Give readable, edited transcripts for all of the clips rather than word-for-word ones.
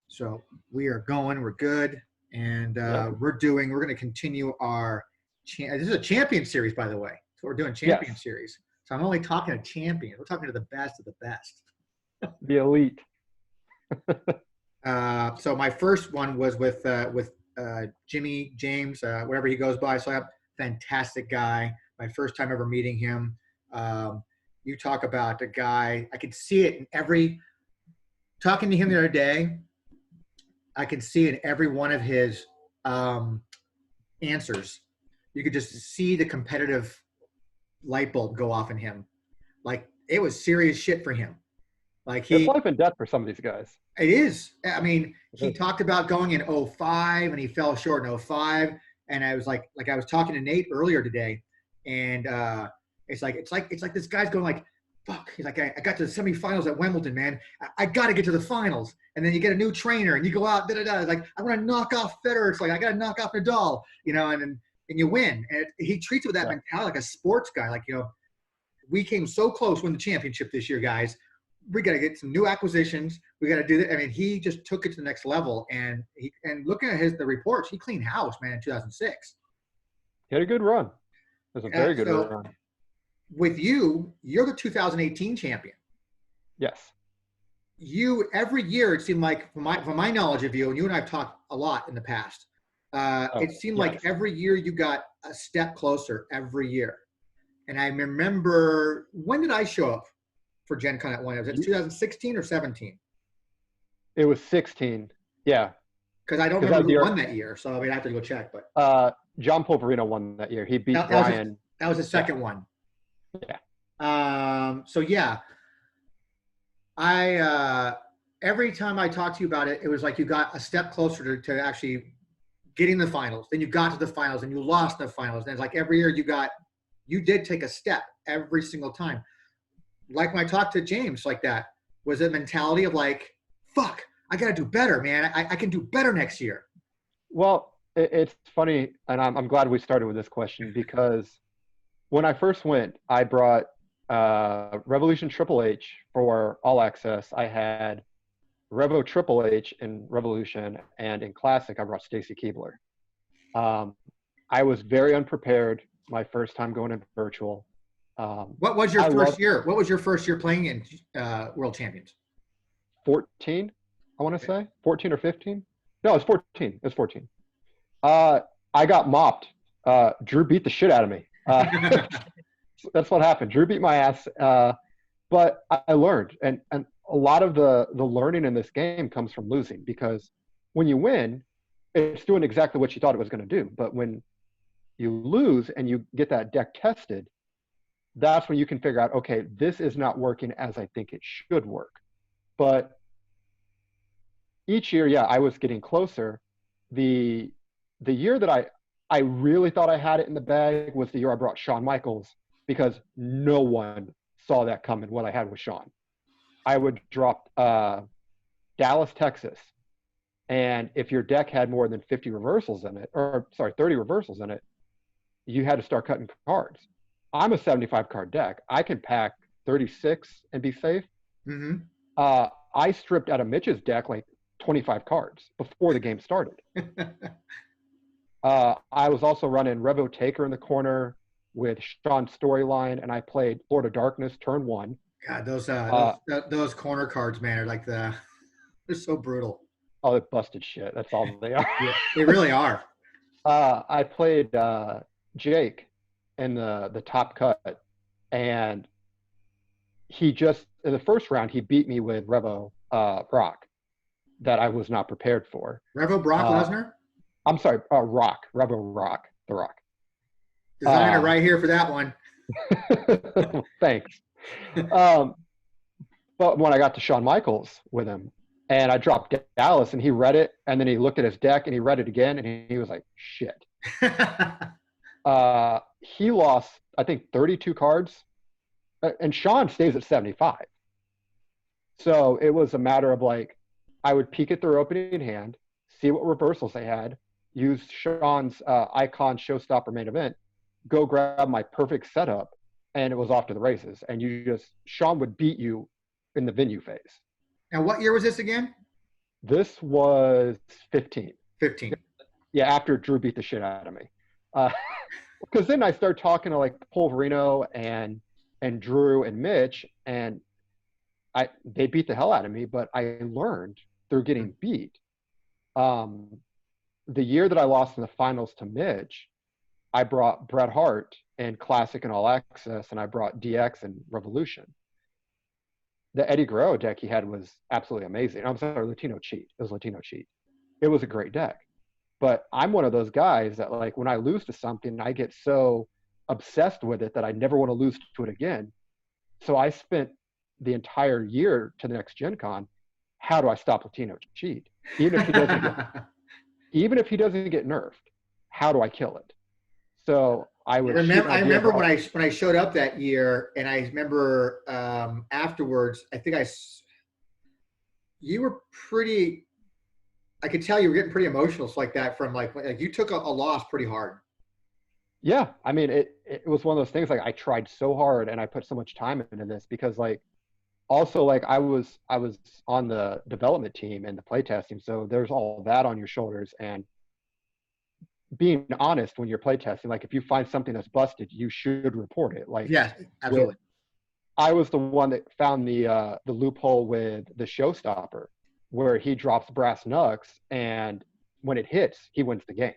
So we are going. We're good, and we're going to continue our. This is a champion series, by the way. So we're doing champion series. So I'm only talking to champions. We're talking to the best of the best. The elite. So my first one was with Jimmy James, whatever he goes by. So I have fantastic guy. My first time ever meeting him. You talk about a guy. I could see it in every. Talking to him the other day, I could see in every one of his answers. You could just see the competitive light bulb go off in him. Like it was serious shit for him. Like it's life and death for some of these guys. It is. I mean, he talked about going in 05 and he fell short in 05. And I was like I was talking to Nate earlier today, and it's like this guy's going like, fuck. He's like, I got to the semifinals at Wimbledon, man. I got to get to the finals. And then you get a new trainer and you go out, da-da-da. It's like, I want to knock off Federer. It's like, I got to knock off Nadal, and you win. And he treats it with that mentality like a sports guy. Like, we came so close to win the championship this year, guys. We got to get some new acquisitions. We got to do that. I mean, he just took it to the next level. And looking at the reports, he cleaned house, man, in 2006. He had a good run. It was a very good run. With you, you're the 2018 champion. Yes. You, every year, it seemed like, from my knowledge of you, and you and I have talked a lot in the past, it seemed like every year you got a step closer every year. And I remember, when did I show up for Gen Con at one? Was it 2016 or 17? It was 16. Yeah. Because I don't remember who won that year, so I mean, I have to go check. But John Polverino won that year. He beat Brian. That was the second one. Yeah. So yeah, I every time I talked to you about it, it was like you got a step closer to actually getting the finals. Then you got to the finals and you lost the finals. And it's like every year you did take a step every single time. Like when I talked to James like that, was a mentality of like, fuck, I got to do better, man. I can do better next year. Well, it's funny, and I'm glad we started with this question, because when I first went, I brought Revolution Triple H for All Access. I had Revo Triple H in Revolution, and in Classic, I brought Stacy Keibler. I was very unprepared my first time going in virtual. What was your first year? What was your first year playing in World Champions? 14, I want to say. 14 or 15? No, it was 14. It was 14. I got mopped. Drew beat the shit out of me. That's what happened. Drew beat my ass. But I learned. And a lot of the learning in this game comes from losing, because when you win, it's doing exactly what you thought it was going to do. But when you lose and you get that deck tested, that's when you can figure out, okay, this is not working as I think it should work. But each year, I was getting closer. The year that I really thought I had it in the bag was the year I brought Shawn Michaels, because no one saw that coming, what I had with Shawn. I would drop Dallas, Texas, and if your deck had more than 50 reversals in it, 30 reversals in it, you had to start cutting cards. I'm a 75 card deck. I can pack 36 and be safe. Mm-hmm. I stripped out of Mitch's deck like 25 cards before the game started. I was also running Revo Taker in the corner with Sean's storyline, and I played Lord of Darkness turn 1. God, those corner cards, man, are like they're so brutal. Oh, they're busted shit. That's all they are. Yeah, they really are. I played Jake in the top cut, and he just, in the first round, he beat me with Revo Brock that I was not prepared for. Revo Brock Lesnar? I'm sorry, Rock. Revo Rock, The Rock. Designer right here for that one. Thanks. But when I got to Shawn Michaels with him, and I dropped Dallas, and he read it, and then he looked at his deck, and he read it again, and he was like, shit. He lost, I think, 32 cards, and Shawn stays at 75. So it was a matter of like, I would peek at their opening hand, see what reversals they had, use Shawn's icon showstopper main event, go grab my perfect setup, and it was off to the races. And Shawn would beat you in the venue phase. And what year was this again? This was 15. 15. Yeah, after Drew beat the shit out of me. Because then I started talking to like Polverino and Drew and Mitch, and they beat the hell out of me, but I learned through getting beat. The year that I lost in the finals to Mitch, I brought Bret Hart and Classic and All Access, and I brought DX and Revolution. The Eddie Guerrero deck he had was absolutely amazing. I'm sorry, Latino Cheat. It was Latino Cheat. It was a great deck. But I'm one of those guys that, like, when I lose to something, I get so obsessed with it that I never want to lose to it again. So I spent the entire year to the next Gen Con, how do I stop Latino Cheat? Even if he doesn't get nerfed, how do I kill it? So I remember when I showed up that year, and I remember afterwards, I think you were pretty. I could tell you were getting pretty emotional, so like that, from like you took a loss pretty hard. Yeah, I mean, it was one of those things. Like, I tried so hard and I put so much time into this because, like, also, like, I was on the development team and the playtesting, so there's all that on your shoulders. And being honest when you're playtesting, like, if you find something that's busted, you should report it. Like, yeah, absolutely. I was the one that found the loophole with the Showstopper, where he drops brass knucks, and when it hits, he wins the game.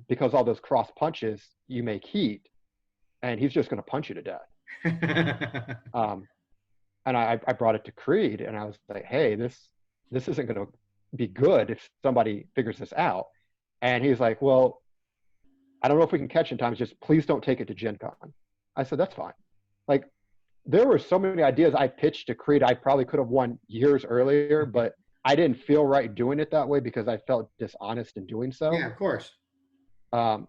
Because all those cross punches, you make heat, and he's just going to punch you to death. And I brought it to Creed, and I was like, hey, this isn't going to be good if somebody figures this out. And he's like, well, I don't know if we can catch in time. Just please don't take it to Gen Con. I said, that's fine. Like, there were so many ideas I pitched to Creed I probably could have won years earlier, but I didn't feel right doing it that way because I felt dishonest in doing so. Yeah, of course. You're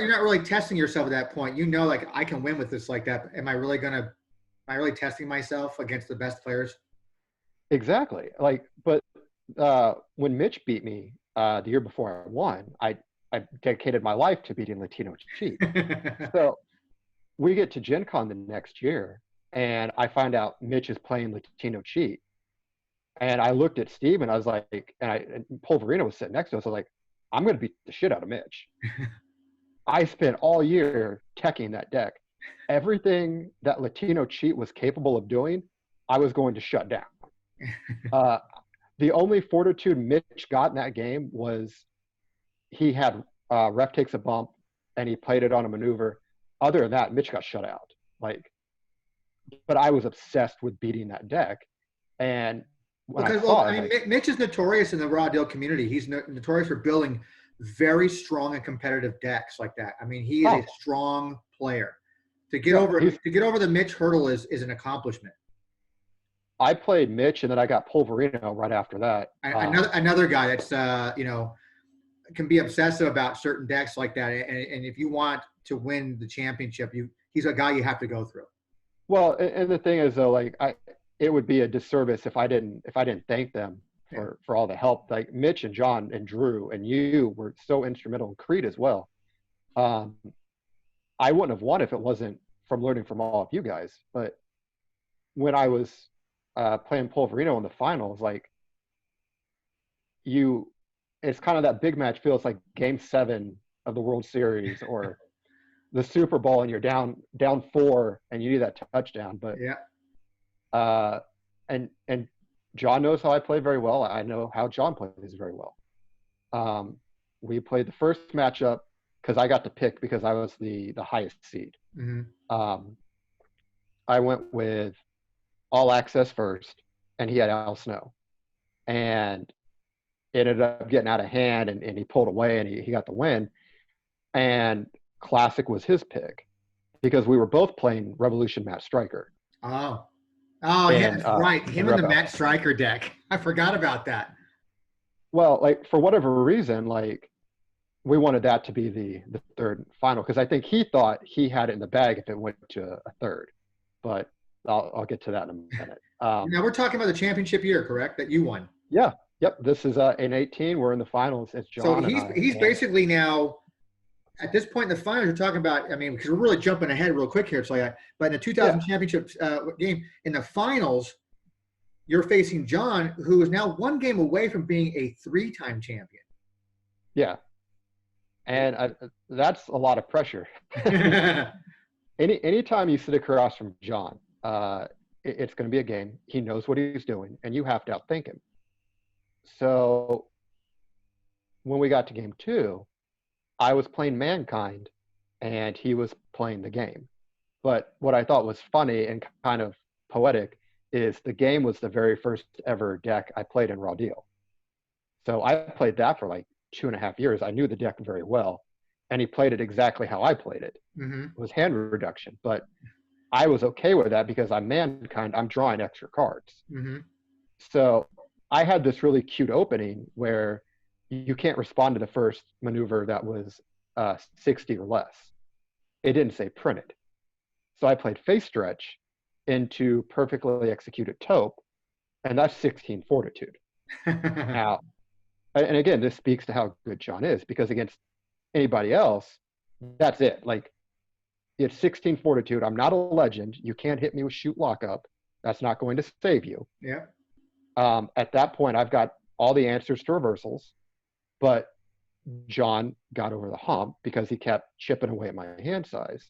not really testing yourself at that point. You know, like, I can win with this like that. Am I really testing myself against the best players? Exactly. Like, but when Mitch beat me the year before I won, I dedicated my life to beating Latino Cheat. So we get to Gen Con the next year, and I find out Mitch is playing Latino Cheat. And I looked at Steve, and I was like, and Polverino was sitting next to us. I was like, I'm going to beat the shit out of Mitch. I spent all year teching that deck. Everything that Latino Cheat was capable of doing, I was going to shut down. The only fortitude Mitch got in that game was he had ref takes a bump, and he played it on a maneuver. Other than that, Mitch got shut out. Like, but I was obsessed with beating that deck. And Mitch is notorious in the raw deal community. He's notorious for building very strong and competitive decks like that. I mean, he is a strong player. To get over the Mitch hurdle is an accomplishment. I played Mitch, and then I got Polverino right after that. Another guy that's can be obsessive about certain decks like that, and if you want to win the championship, he's a guy you have to go through. Well, and the thing is, though, like, it would be a disservice if I didn't thank them for all the help. Like, Mitch and John and Drew and you were so instrumental in Creed as well. I wouldn't have won if it wasn't from learning from all of you guys. But when I was playing Polverino in the finals, like, it's kind of that big match feels like Game 7 of the World Series or the Super Bowl, and you're down 4 and you need that touchdown. But yeah, and John knows how I play very well. I know how John plays very well. We played the first matchup because I got to pick because I was the highest seed. Mm-hmm. I went with All Access first, and he had Al Snow, and it ended up getting out of hand, and he pulled away, and he got the win. And Classic was his pick because we were both playing Revolution Matt Striker. Oh, yeah, that's right. Him and the Matt Striker deck. I forgot about that. Well, like, for whatever reason, like, we wanted that to be the third final because I think he thought he had it in the bag if it went to a third. But I'll get to that in a minute. Now we're talking about the championship year, correct? That you won. Yeah. Yep. This is in 18. We're in the finals. It's John. So he's basically now at this point in the finals. We're talking about. I mean, because we're really jumping ahead real quick here. But in the 2000 championship game in the finals, you're facing John, who is now one game away from being a 3-time champion. Yeah. And that's a lot of pressure. Anytime you sit across from John, it's going to be a game. He knows what he's doing, and you have to outthink him. So when we got to game 2, I was playing Mankind, and he was playing the game. But what I thought was funny and kind of poetic is the game was the very first ever deck I played in Raw Deal. So I played that for like 2.5 years. I knew the deck very well, and he played it exactly how I played it. Mm-hmm. It was hand reduction, but I was okay with that because I'm Mankind. I'm drawing extra cards. Mm-hmm. So I had this really cute opening where you can't respond to the first maneuver that was 60 or less. It didn't say printed. So I played Face Stretch into perfectly executed Taupe, and that's 16 Fortitude. Now, and again, this speaks to how good John is, because against anybody else, that's it. Like, it's 16 Fortitude. I'm not a legend. You can't hit me with Shoot Lockup. That's not going to save you. Yeah. At that point, I've got all the answers to reversals, but John got over the hump because he kept chipping away at my hand size.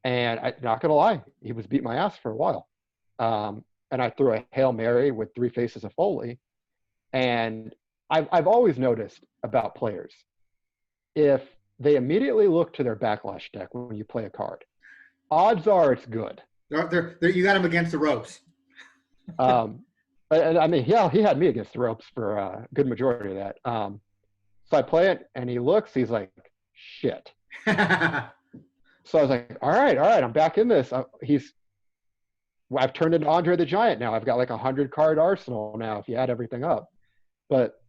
And I'm not going to lie, he was beating my ass for a while. And I threw a Hail Mary with 3 faces of Foley. And I've always noticed about players, if they immediately look to their backlash deck when you play a card, odds are it's good. You got him against the ropes. And I mean, yeah, he had me against the ropes for a good majority of that. So I play it, and he looks, he's like, shit. So I was like, all right, I'm back in this. I've turned into Andre the Giant now. I've got like 100-card arsenal now if you add everything up. But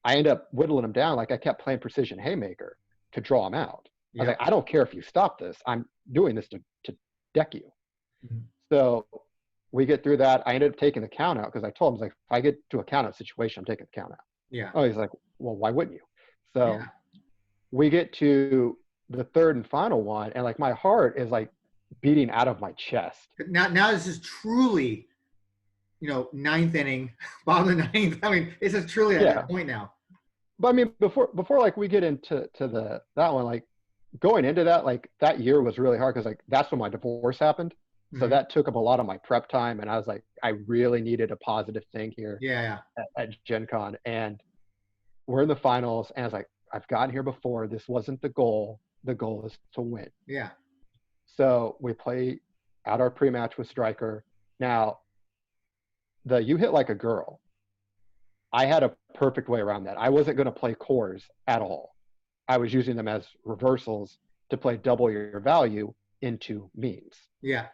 I end up whittling him down. Like, I kept playing Precision Haymaker to draw him out. I was like, I don't care if you stop this. I'm doing this to deck you. Mm-hmm. So we get through that. I ended up taking the count out because I told him, like, if I get to a count out situation, I'm taking the count out. Yeah. Oh, he's like, well, why wouldn't you? So we get to the third and final one, and like my heart is like beating out of my chest. Now this is truly, 9th inning, bottom of the 9th. I mean, this is truly at that point now. But I mean, before like we get into that one, like going into that, like that year was really hard because like that's when my divorce happened. So that took up a lot of my prep time, and I was like, I really needed a positive thing here. Yeah. At Gen Con, and we're in the finals, and I was like, I've gotten here before. This wasn't the goal. The goal is to win. Yeah. So we play out our pre-match with Stryker. Now, you hit like a girl. I had a perfect way around that. I wasn't going to play cores at all. I was using them as reversals to play double your value into means. Yeah.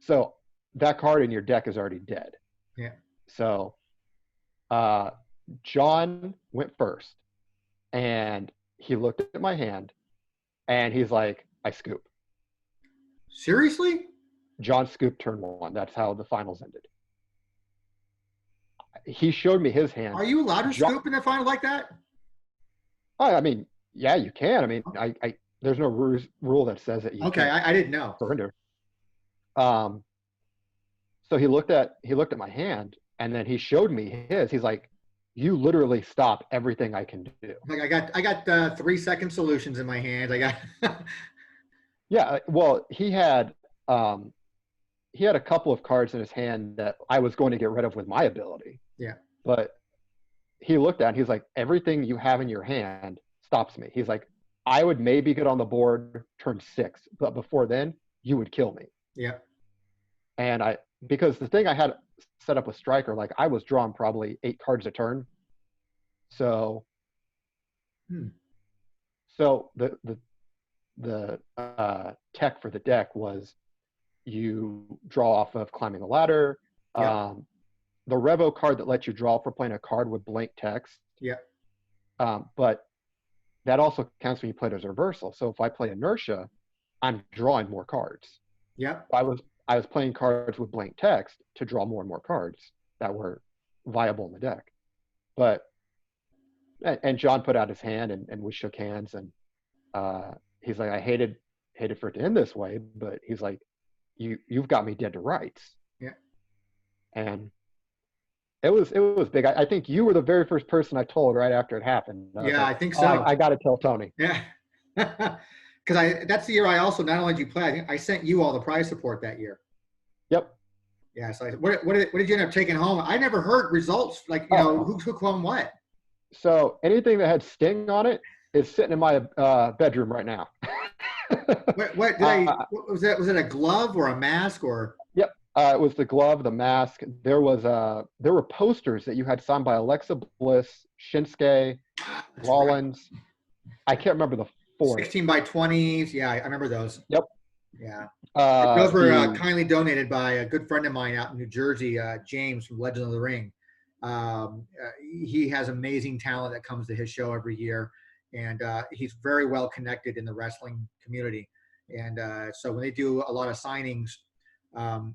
So that card in your deck is already dead. Yeah. So John went first, and he looked at my hand, and he's like, I scoop. Seriously? John scooped turn 1. That's how the finals ended. He showed me his hand. Are you allowed to scoop in the final like that? I mean, yeah, you can. I mean, I there's no rule that says that you Okay, I didn't know. Surrender. So he looked at my hand, and then he showed me his. He's like, you literally stop everything I can do. Like I got 3-second solutions in my hands. I got. Yeah, well, he had a couple of cards in his hand that I was going to get rid of with my ability. Yeah. But he looked at it, and he's like, everything you have in your hand stops me. He's like, I would maybe get on the board turn 6, but before then, you would kill me. Yeah. And because the thing I had set up with Stryker, like I was drawing probably 8 cards a turn. So, so the tech for the deck was you draw off of climbing the ladder. Yeah. The Revo card that lets you draw for playing a card with blank text. Yeah. But that also counts when you play it as a reversal. So if I play Inertia, I'm drawing more cards. Yeah. I was playing cards with blank text to draw more and more cards that were viable in the deck. But and John put out his hand, and we shook hands, and he's like, I hated for it to end this way, but he's like, you've got me dead to rights. Yeah. And it was big. I think you were the very first person I told right after it happened. I was Yeah, like, I think oh, so. I got to tell Tony. Yeah. Because that's the year I also not only did you play, I think I sent you all the prize support that year. Yep. Yeah. So what did you end up taking home? I never heard results like who won what. So anything that had Sting on it is sitting in my bedroom right now. What did was it a glove or a mask or? Yep. It was the glove, the mask. There were posters that you had signed by Alexa Bliss, Shinsuke, Rollins. I can't remember the fourth. 16 by 20s. Yeah, I remember those. Yep. Yeah. Those were kindly donated by a good friend of mine out in New Jersey, James from Legends of the Ring. He has amazing talent that comes to his show every year, and he's very well connected in the wrestling community. And so when they do a lot of signings,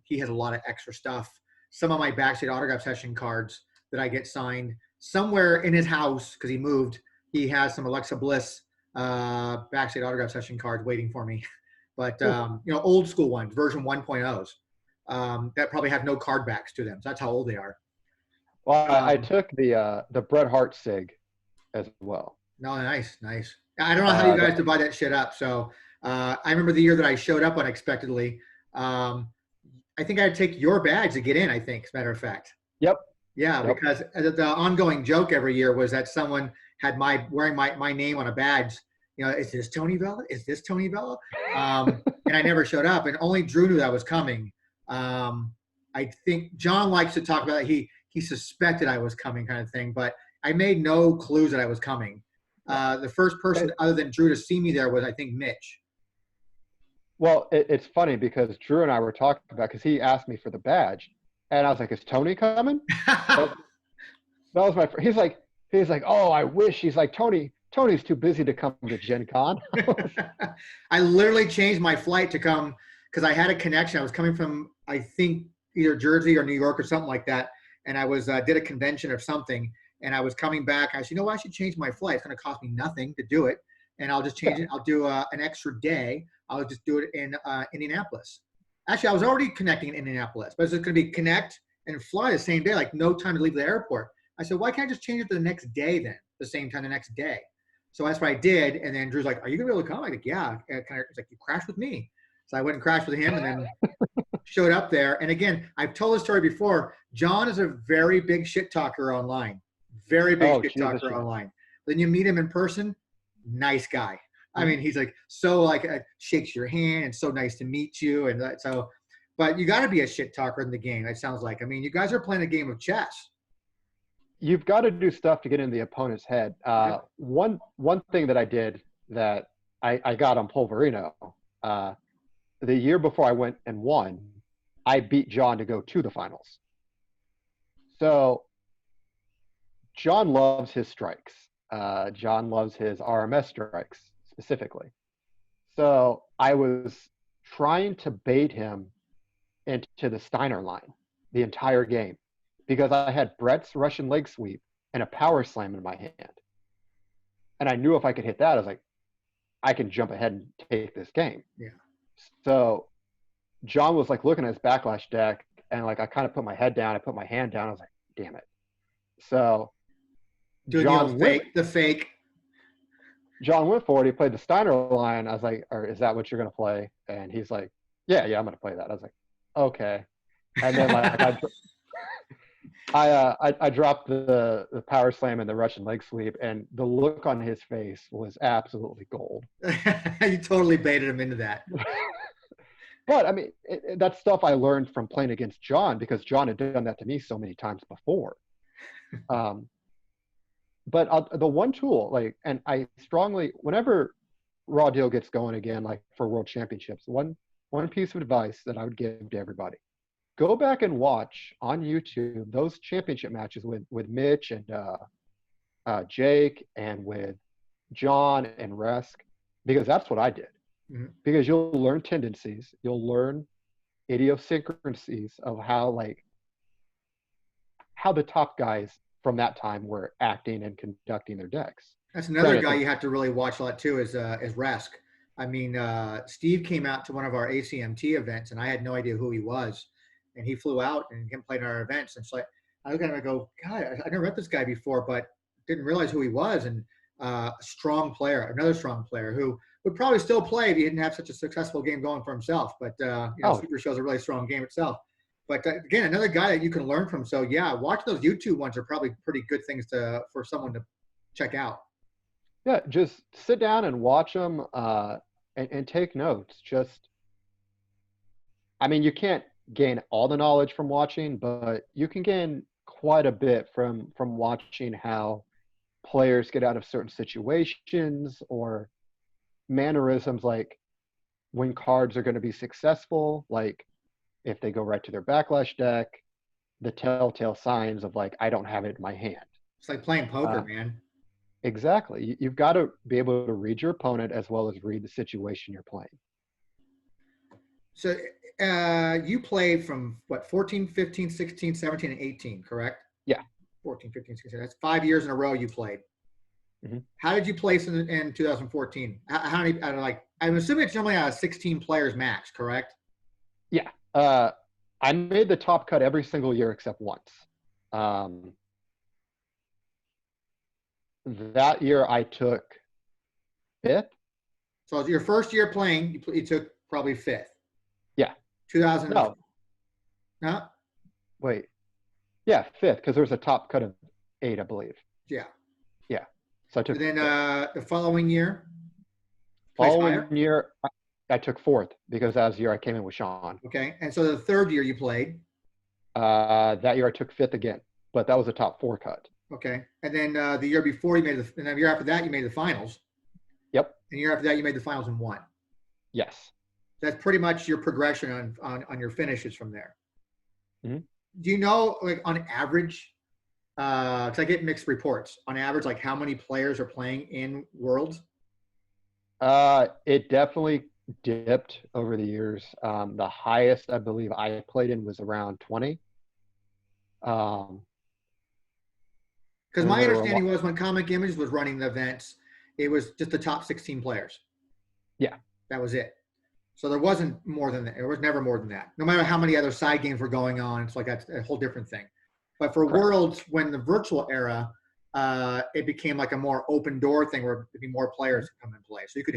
he has a lot of extra stuff. Some of my backstage autograph session cards that I get signed somewhere in his house because he moved. He has some Alexa Bliss backstage autograph session cards waiting for me. But old school ones, version 1.0s, that probably have no card backs to them. So that's how old they are. Well, I took the Bret Hart sig as well. No, nice. I don't know how you guys divide that shit up. So I remember the year that I showed up unexpectedly. I think I had to take your badge to get in, I think, as a matter of fact. Yep. Yeah, yep. Because the ongoing joke every year was that someone had wearing my name on a badge. Is this Tony Vela? Is this Tony Vela? And I never showed up, and only Drew knew that was coming. I think John likes to talk about it. He suspected I was coming, kind of thing, but I made no clues that I was coming. The first person other than Drew to see me there was, I think, Mitch. Well, it's funny because Drew and I were talking about, because he asked me for the badge, and I was like, "Is Tony coming?" that was my. He's like, "Oh, I wish." He's like, Tony's too busy to come to Gen Con. I literally changed my flight to come because I had a connection. I was coming from, I think, either Jersey or New York or something like that, and I was did a convention or something, and I was coming back. I said, I should change my flight. It's going to cost me nothing to do it, and I'll just change it. I'll do an extra day. I'll just do it in Indianapolis. Actually, I was already connecting in Indianapolis, but it's going to be connect and fly the same day, like no time to leave the airport. I said, why can't I just change it to the next day then, the same time the next day? So that's what I did. And then Drew's like, are you going to be able to come? I'm like, yeah. It's like, you crashed with me. So I went and crashed with him and then showed up there. And again, I've told this story before. John is a very big shit talker online. Very big shit talker online. Then you meet him in person, nice guy. I mean, he's like, shakes your hand and so nice to meet you. And so, but you got to be a shit talker in the game. It sounds like, I mean, you guys are playing a game of chess. You've got to do stuff to get in the opponent's head. One thing that I did that I got on Pulverino, the year before I went and won, I beat John to go to the finals. So John loves his strikes. John loves his RMS strikes specifically. So I was trying to bait him into the Steiner line the entire game, because I had Brett's Russian leg sweep and a power slam in my hand. And I knew if I could hit that, I was like, I can jump ahead and take this game. Yeah. So John was like looking at his backlash deck, and like I kind of put my head down, I put my hand down, I was like, damn it. So John the fake. John went for it. He played the Steiner line. I was like, or is that what you're going to play? And he's like, yeah, I'm going to play that. I was like, okay. And then like I dropped the power slam and the Russian leg sweep, and the look on his face was absolutely gold. You totally baited him into that. But I mean, that's stuff I learned from playing against John, because John had done that to me so many times before. But the one tool, like, and I strongly, whenever Raw Deal gets going again, like for World Championships, one piece of advice that I would give to everybody: go back and watch on YouTube those championship matches with Mitch and Jake, and with John and Resk, because that's what I did. Mm-hmm. Because you'll learn tendencies, you'll learn idiosyncrasies of how the top guys from that time were acting and conducting their decks. That's another guy you have to really watch a lot too, is Resk. I mean, Steve came out to one of our ACMT events, and I had no idea who he was. and he flew out and him played in our events. And so I look at him and I go, God, I never met this guy before, but didn't realize who he was. And a strong player, another strong player who would probably still play if he didn't have such a successful game going for himself. But Super Show's a really strong game itself. But again, another guy that you can learn from. So yeah, watch those YouTube ones are probably pretty good things for someone to check out. Yeah, just sit down and watch them and take notes. I mean, you can't gain all the knowledge from watching, but you can gain quite a bit from watching how players get out of certain situations or mannerisms, like when cards are going to be successful, like if they go right to their backlash deck, the telltale signs of like, I don't have it in my hand. It's like playing poker, man. Exactly. You've got to be able to read your opponent as well as read the situation you're playing. So you played from what, 14, 15, 16, 17, and 18, correct? Yeah. 14, 15, 16. That's 5 years in a row you played. Mm-hmm. How did you place in 2014? How many, I'm assuming it's normally 16 players max, correct? Yeah. I made the top cut every single year except once. That year I took 5th. So your first year playing, you took probably 5th. Yeah. 2000. No. Huh? Wait. Yeah, 5th, because there was a top cut of 8, I believe. Yeah. Yeah. So I took. And then the following year. Following year, I took 4th because that was the year I came in with Sean. Okay. And so the third year you played. That year I took 5th again, but that was a top 4 cut. Okay. And then the year before and the year after that you made the finals. Yep. And the year after that you made the finals and won. Yes. That's pretty much your progression on your finishes from there. Mm-hmm. Do you know, like on average, because I get mixed reports, on average, like how many players are playing in Worlds? It definitely dipped over the years. The highest I believe I played in was around 20. Because my understanding was when Comic Image was running the events, it was just the top 16 players. Yeah. That was it. So there wasn't more than that. There was never more than that. No matter how many other side games were going on, it's like that's a whole different thing. But for Correct. Worlds, when the virtual era, it became like a more open door thing where there'd be more players come and play. So you could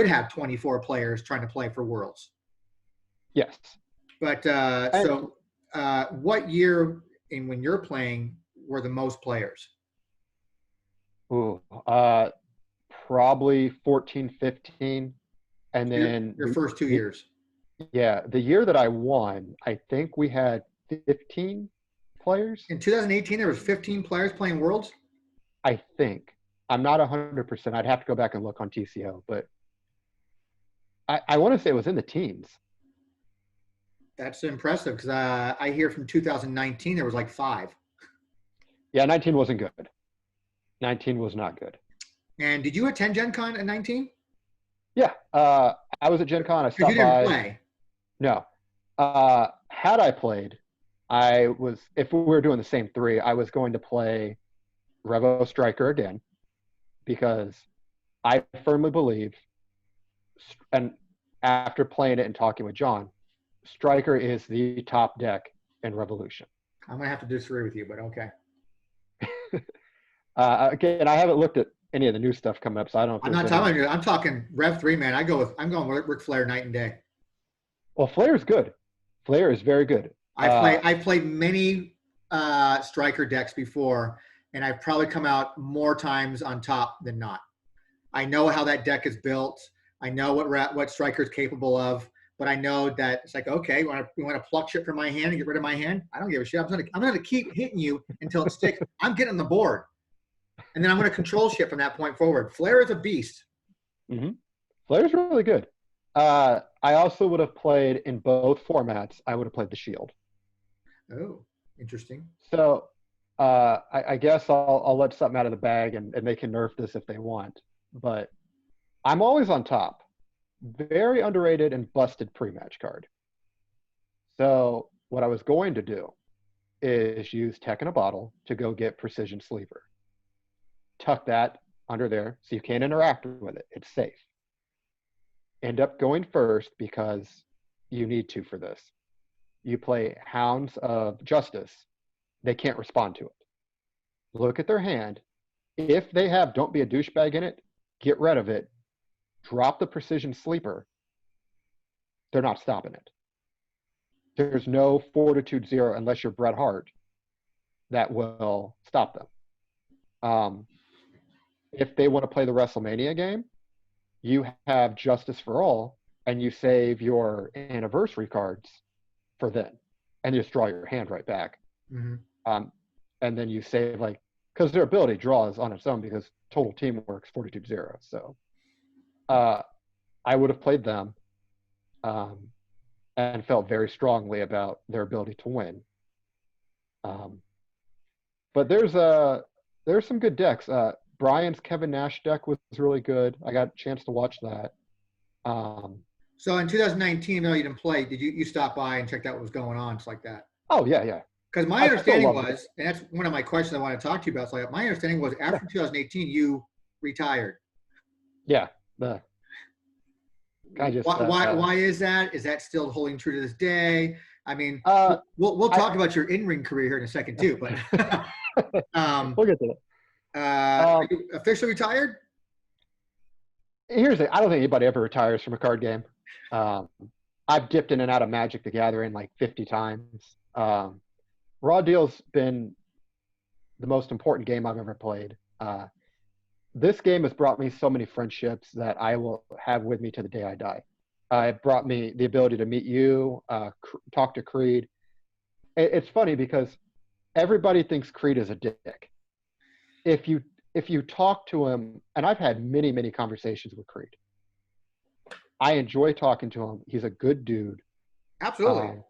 have 24 players trying to play for Worlds. Yes. But what year when you're playing were the most players? Ooh, probably 14, 15. And then your first 2 years. Yeah. The year that I won, I think we had 15 players. In 2018, there was 15 players playing Worlds? I think. I'm not 100%. I'd have to go back and look on TCO, but I want to say it was in the teens. That's impressive because I hear from 2019 there was like 5. Yeah, 19 wasn't good. 19 was not good. And did you attend Gen Con in 19? Yeah, I was at Gen Con. I stopped by. You didn't play? No. Had I played, if we were doing the same 3, I was going to play Revo Striker again because I firmly believe, and after playing it and talking with John, Striker is the top deck in Revolution. I'm going to have to disagree with you, but okay. Again, I haven't looked at any of the new stuff coming up, so I don't know. I'm not telling you. I'm talking Rev 3, man. I'm going with Ric Flair night and day. Well, Flair is good. Flair is very good. I played many Striker decks before, and I've probably come out more times on top than not. I know how that deck is built. I know what Striker is capable of, but I know that it's like, okay, you want to pluck shit from my hand and get rid of my hand? I don't give a shit. I'm gonna keep hitting you until it sticks. I'm getting on the board, and then I'm gonna control shit from that point forward. Flair is a beast. Mm-hmm. Flair's really good. I also would have played in both formats. I would have played the Shield. Oh, interesting. So I guess I'll let something out of the bag, and they can nerf this if they want. But I'm always on top. Very underrated and busted pre-match card. So what I was going to do is use Tech in a Bottle to go get Precision Sleever. Tuck that under there so you can't interact with it. It's safe. End up going first because you need to for this. you play Hounds of Justice, they can't respond to it. Look at their hand. If they have Don't Be a Douchebag in it, get rid of it. Drop the Precision Sleeper. They're not stopping it. There's no Fortitude 0 unless you're Bret Hart that will stop them. If they want to play the WrestleMania game, you have Justice for All, and you save your anniversary cards for then, and you just draw your hand right back. Mm-hmm. And then you save, like, because their ability draws on its own because total teamwork's Fortitude 0. So I would have played them and felt very strongly about their ability to win. But there's some good decks. Brian's Kevin Nash deck was really good. I got a chance to watch that. So in 2019, even though you didn't play, did you stop by and check out what was going on, just like that? Oh, yeah. Because my understanding was, and that's one of my questions I want to talk to you about. So my understanding was after 2018, you retired. Yeah. Why is that? Is that still holding true to this day? I mean, we'll talk about your in-ring career here in a second too, but we'll get to it. Are you officially retired? Here's the thing. I don't think anybody ever retires from a card game. I've dipped in and out of Magic the Gathering like 50 times. Raw Deal's been the most important game I've ever played. This game has brought me so many friendships that I will have with me to the day I die. It brought me the ability to meet you, talk to Creed. It's funny because everybody thinks Creed is a dick. If you talk to him, and I've had many, many conversations with Creed. I enjoy talking to him. He's a good dude. Absolutely.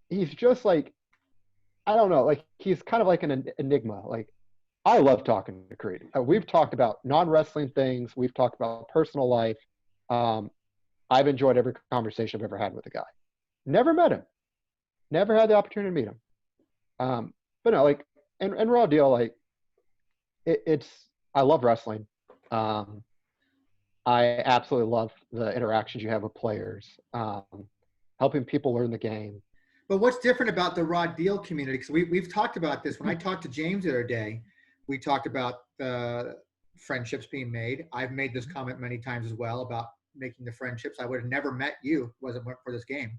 He's just like, I don't know, like he's kind of like an enigma. Like, I love talking to Creed. We've talked about non-wrestling things. We've talked about personal life. I've enjoyed every conversation I've ever had with the guy. Never met him. Never had the opportunity to meet him. But no, like, and Raw Deal, like, I love wrestling. I absolutely love the interactions you have with players, helping people learn the game. But what's different about the Raw Deal community? Because we've talked about this. When I talked to James the other day, we talked about the friendships being made. I've made this comment many times as well about making the friendships. I would have never met you if it wasn't for this game.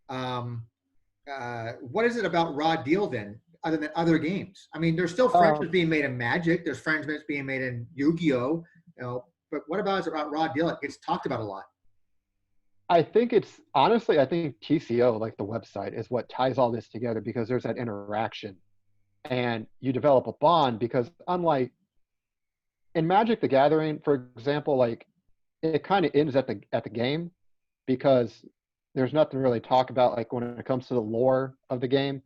What is it about Raw Deal then, other than other games? I mean, there's still friendships being made in Magic. There's friendships being made in Yu-Gi-Oh. But what about Raw Deal? It gets talked about a lot. I think honestly, I think TCO, like the website, is what ties all this together because there's that interaction. And you develop a bond because unlike in Magic the Gathering, for example, like it kind of ends at the game because there's nothing to really talk about like when it comes to the lore of the game.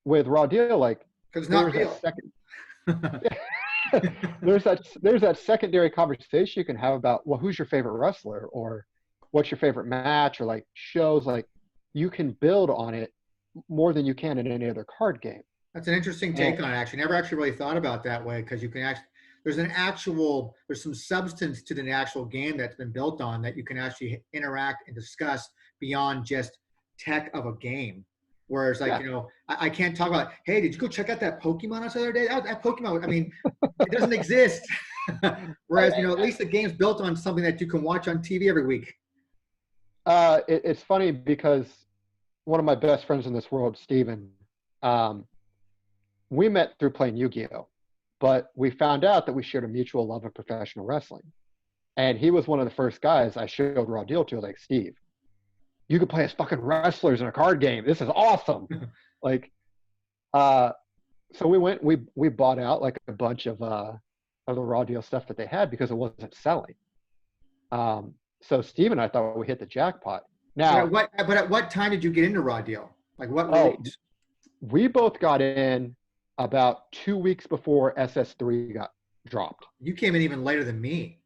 With Raw Deal, like because it's not real. There's that secondary conversation you can have about, well, who's your favorite wrestler or what's your favorite match or like shows. Like you can build on it more than you can in any other card game. That's an interesting take on it. Actually, never actually really thought about that way because you can actually there's some substance to the actual game that's been built on that you can actually interact and discuss beyond just tech of a game. Whereas, like, I can't talk about, hey, did you go check out that Pokemon the other day? That Pokemon, I mean, it doesn't exist. Whereas, at least the game's built on something that you can watch on TV every week. It's funny because one of my best friends in this world, Steven, we met through playing Yu-Gi-Oh! But we found out that we shared a mutual love of professional wrestling. And he was one of the first guys I showed Raw Deal to, like, Steve, you could play as fucking wrestlers in a card game. This is awesome. Like, so we bought out like a bunch of the Raw Deal stuff that they had because it wasn't selling. So Steve and I thought we hit the jackpot. Now, but at what time did you get into Raw Deal? Like what release? We both got in about 2 weeks before SS3 got dropped. You came in even later than me.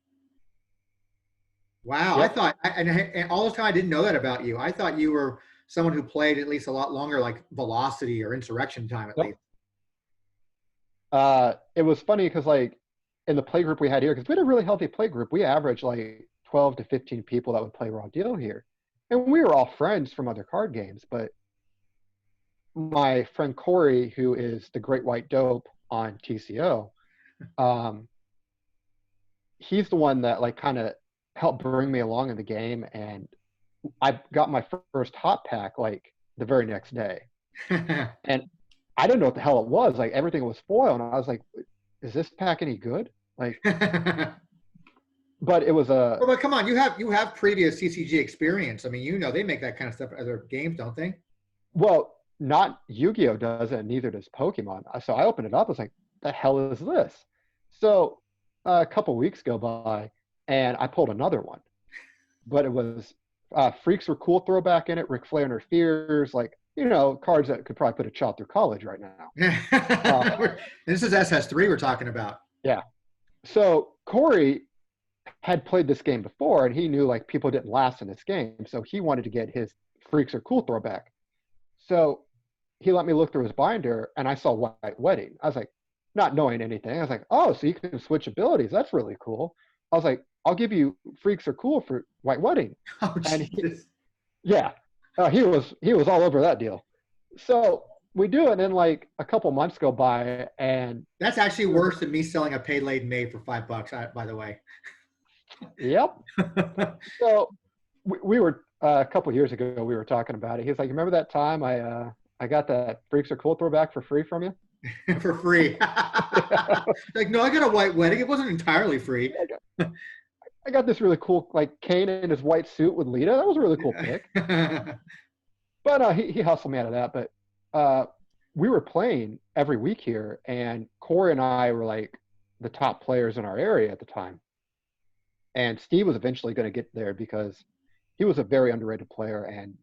Wow, yep. I thought, and all this time I didn't know that about you. I thought you were someone who played at least a lot longer, like Velocity or Insurrection time at least. It was funny because, like, in the play group we had here, because we had a really healthy play group, we averaged like 12 to 15 people that would play Raw Deal here. and we were all friends from other card games, but my friend Corey, who is the Great White Dope on TCO, he's the one that like kind of helped bring me along in the game, and I got my first hot pack like the very next day, and I didn't know what the hell it was. Like everything was foil, and I was like, "Is this pack any good?" Like, but it was a. Well, but come on, you have previous CCG experience. I mean, you know they make that kind of stuff at other games, don't they? Well, not Yu-Gi-Oh does it, and neither does Pokemon. So I opened it up. I was like, "The hell is this?" So a couple weeks go by, and I pulled another one, but it was Freaks Were Cool throwback in it. Ric Flair interferes, like cards that could probably put a child through college right now. This is SS3 we're talking about. Yeah. So Corey had played this game before, and he knew like people didn't last in this game, so he wanted to get his Freaks Are Cool throwback. So he let me look through his binder, and I saw White Wedding. I was like, not knowing anything, I was like, oh, so you can switch abilities. That's really cool. I was like, I'll give you Freaks Are Cool for White Wedding. Oh, and he was all over that deal. So we do it, and then like a couple months go by, and that's actually worse than me selling a paid laid May for $5, by the way. Yep. So we were a couple years ago, we were talking about it. He's like, remember that time I got that Freaks Are Cool throwback for free from you? For free. Like, no, I got a White Wedding. It wasn't entirely free. I got this really cool, like, Kane in his white suit with Lita. That was a really cool pick. But he hustled me out of that. But we were playing every week here, and Corey and I were, like, the top players in our area at the time. And Steve was eventually going to get there because he was a very underrated player, and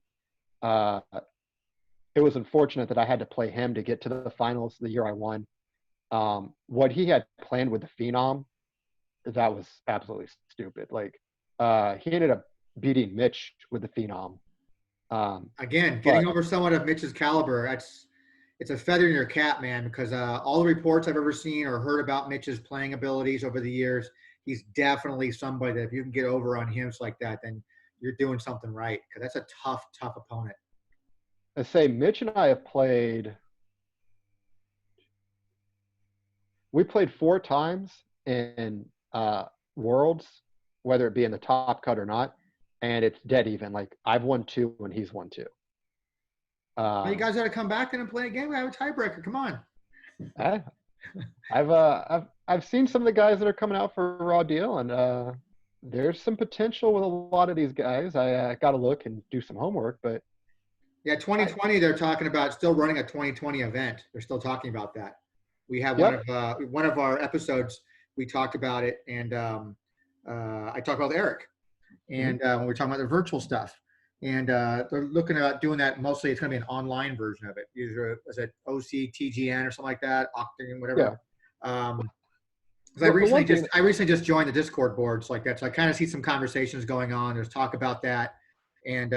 it was unfortunate that I had to play him to get to the finals the year I won. What he had planned with the Phenom, that was absolutely stupid. Like, he ended up beating Mitch with the Phenom. Again, getting over someone of Mitch's caliber, it's a feather in your cap, man, because all the reports I've ever seen or heard about Mitch's playing abilities over the years, he's definitely somebody that if you can get over on him like that, then you're doing something right, because that's a tough opponent. I say Mitch and I have played. We played 4 times in Worlds, whether it be in the top cut or not, and it's dead even. Like I've won 2 and he's won 2. Well, you guys got to come back in and play a game. We have a tiebreaker. Come on. I've seen some of the guys that are coming out for a raw deal, and there's some potential with a lot of these guys. I got to look and do some homework, but. Yeah, 2020. They're talking about still running a 2020 event. They're still talking about that. We have one of our episodes. We talked about it, and I talked about Eric, and when we're talking about the virtual stuff, and they're looking at doing that. Mostly, it's going to be an online version of it. Either is it OC, TGN, or something like that, Octagon, whatever. Yeah. I recently just joined the Discord boards like that, so I kind of see some conversations going on. There's talk about that, and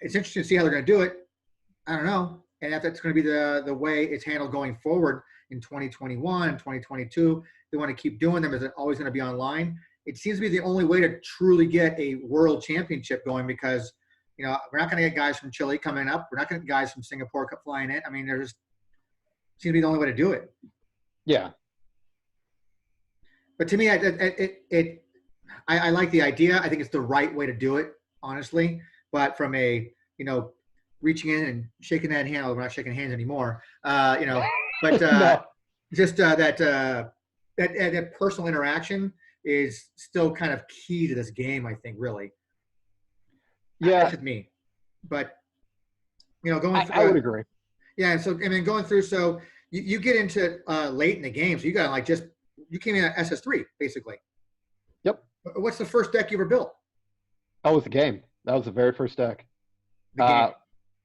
it's interesting to see how they're going to do it. I don't know. And if that's going to be the way it's handled going forward in 2021 and 2022, they want to keep doing them. Is it always going to be online? It seems to be the only way to truly get a world championship going because, we're not going to get guys from Chile coming up. We're not going to get guys from Singapore flying in. I mean, there's just seems to be the only way to do it. Yeah. But to me, I like the idea. I think it's the right way to do it, honestly. But from a, reaching in and shaking that hand, although we're not shaking hands anymore, but no. Just that personal interaction is still kind of key to this game, I think, really. Yeah. That's with me. But, going through. I would agree. Yeah. And so, going through, so you get into late in the game, so you got to you came in at SS3, basically. Yep. What's the first deck you ever built? That was the game. That was the very first deck.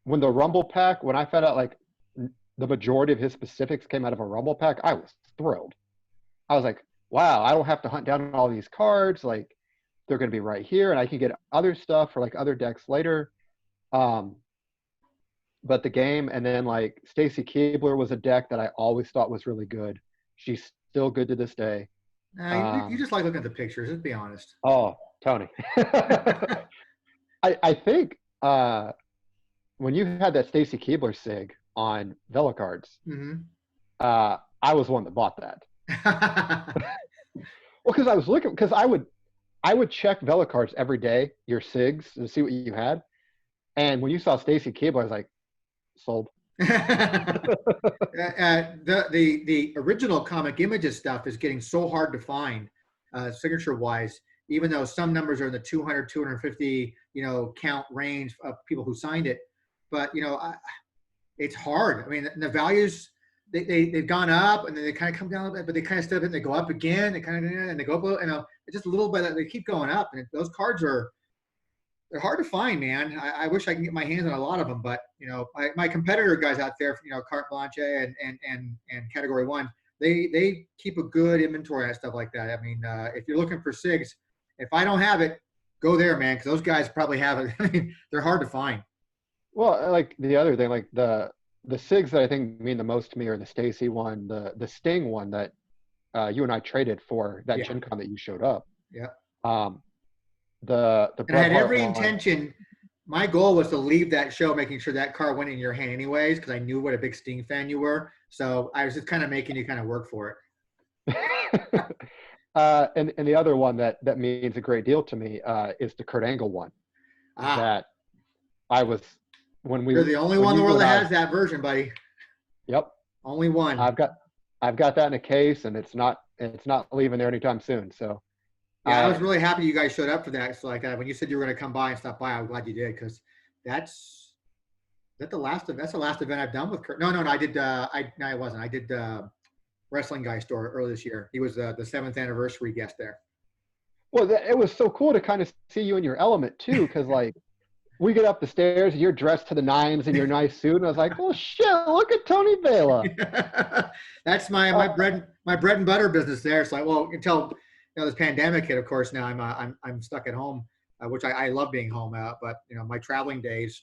When the Rumble pack, when I found out like the majority of his specifics came out of a Rumble pack, I was thrilled. I was like, wow, I don't have to hunt down all these cards. Like they're going to be right here and I can get other stuff for like other decks later. But the game, and then like Stacy Keebler was a deck that I always thought was really good. She's still good to this day. You just like looking at the pictures, let's be honest. Oh, Tony. I think when you had that Stacy Keibler sig on VelaCards, Mm-hmm. I was one that bought that. Well, because I was looking, because I would check VelaCards every day, your SIGs, to see what you had. And when you saw Stacy Keibler, I was like, sold. The original Comic Images stuff is getting so hard to find, signature wise, even though some numbers are in the 200, 250, count range of people who signed it. But, it's hard. I mean, the values, they've gone up and then they kind of come down a bit, but they kind of step in, they go up again, they kind of, and they go up, it's just a little bit, they keep going up. And those cards they're hard to find, man. I wish I can get my hands on a lot of them, but my competitor guys out there, Carte Blanche and Category 1, they keep a good inventory and stuff like that. I mean, if you're looking for SIGs, if I don't have it, go there, man, because those guys probably have it. I mean, they're hard to find. Well, like the other thing, like the SIGs that I think mean the most to me are the Stacy one, the Sting one that you and I traded for that Gen Con that you showed up. Yeah. The and I had every intention. My goal was to leave that show making sure that car went in your hand anyways, because I knew what a big Sting fan you were. So I was just kind of making you kind of work for it. And the other one that means a great deal to me is the Kurt Angle one. That I was You're the only one in the world that has that version, buddy. Yep. Only one. I've got that in a case, and it's not leaving there anytime soon. So. Yeah, I was really happy you guys showed up for that. So when you said you were going to come by and stop by, I'm glad you did, because that's the last event I've done with Kurt. No, I did. I wasn't. I did Wrestling Guy store earlier this year. He was the 7th anniversary guest there. Well, it was so cool to kind of see you in your element too, because we get up the stairs and you're dressed to the nines in your nice suit, and I was like, "Oh shit, look at Tony Vela." That's my bread and butter business there. So until this pandemic hit, of course, now I'm stuck at home, which I love being home. But my traveling days,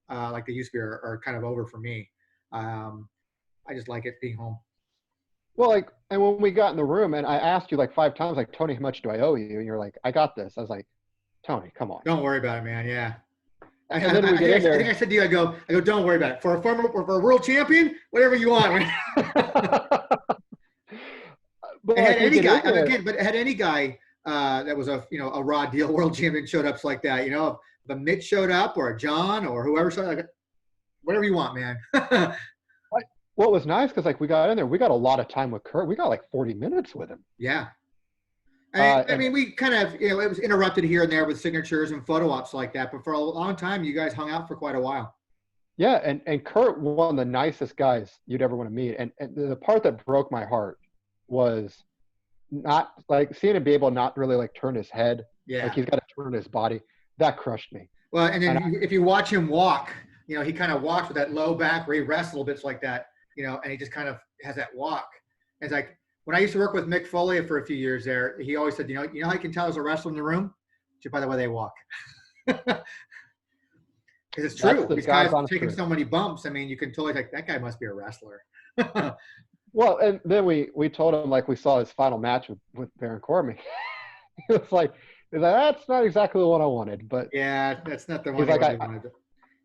like they used to be, are kind of over for me. I just like it being home. Well, and when we got in the room, and I asked you 5 times, Tony, how much do I owe you? And you're like, I got this. I was like, Tony, come on. Don't worry about it, man. Yeah. And then we get in there. I think I said to you, I go, don't worry about it. For a world champion, whatever you want. But had any guy, had any guy that was a raw deal world champion showed up like that, if a Mitch showed up or a John or whoever showed up, whatever you want, man. What was nice, because we got in there, we got a lot of time with Kurt. We got 40 minutes with him. Yeah. I mean, we kind of, it was interrupted here and there with signatures and photo ops like that, but for a long time, you guys hung out for quite a while. Yeah, and Kurt, one of the nicest guys you'd ever want to meet. And the part that broke my heart was not seeing him be able to not really turn his head. Yeah. He's got to turn his body. That crushed me. Well, and then if you watch him walk, he kind of walks with that low back where he rests a little bit like that, and he just kind of has that walk. And it's like, when I used to work with Mick Foley for a few years there, he always said, you know how you can tell there's a wrestler in the room? Just by the way they walk. Because it's true. These guys are taking so many bumps. I mean, you can totally think that guy must be a wrestler. Well, and then we told him we saw his final match with Baron Corbin. He was like, that's not exactly the one I wanted, but yeah, that's not the one I wanted.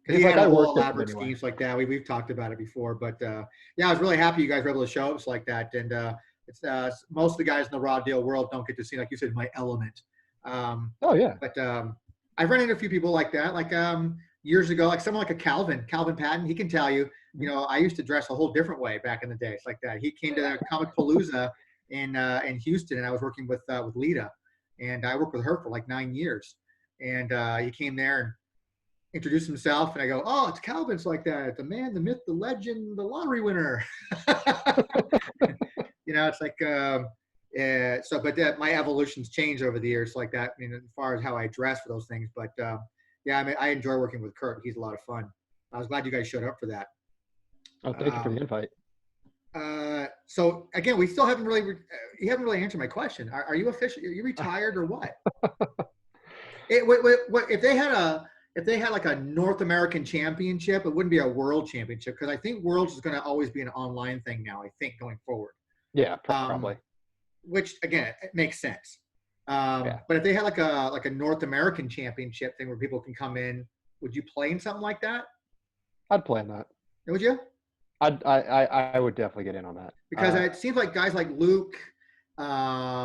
Because he had a whole elaborate schemes like that. We've talked about it before, but yeah, I was really happy you guys were able to show us like that. And it's most of the guys in the raw deal world don't get to see, like you said, my element. Oh yeah. But I've run into a few people like that, years ago, someone like a Calvin Patton. He can tell you, I used to dress a whole different way back in the day. It's like that. He came to the Comic Palooza in Houston, and I was working with Lita, and I worked with her for 9 years. And he came there and introduced himself, and I go, "Oh, it's Calvin." It's like that. The man, the myth, the legend, the lottery winner. It's like but my evolution's changed over the years like that. As far as how I dress for those things, but yeah, I enjoy working with Kurt. He's a lot of fun. I was glad you guys showed up for that. Oh, thank you for the invite. So again, we still haven't really you haven't really answered my question. Are you official? Are you retired or what? If they had a North American championship, it wouldn't be a world championship, because I think Worlds is going to always be an online thing now, I think, going forward. Yeah, probably. Which, again, it makes sense. Yeah, But if they had like a North American championship thing where people can come in, would you play in something like that? I'd play on that. Would you? I would definitely get in on that. Because it seems like guys like Luke,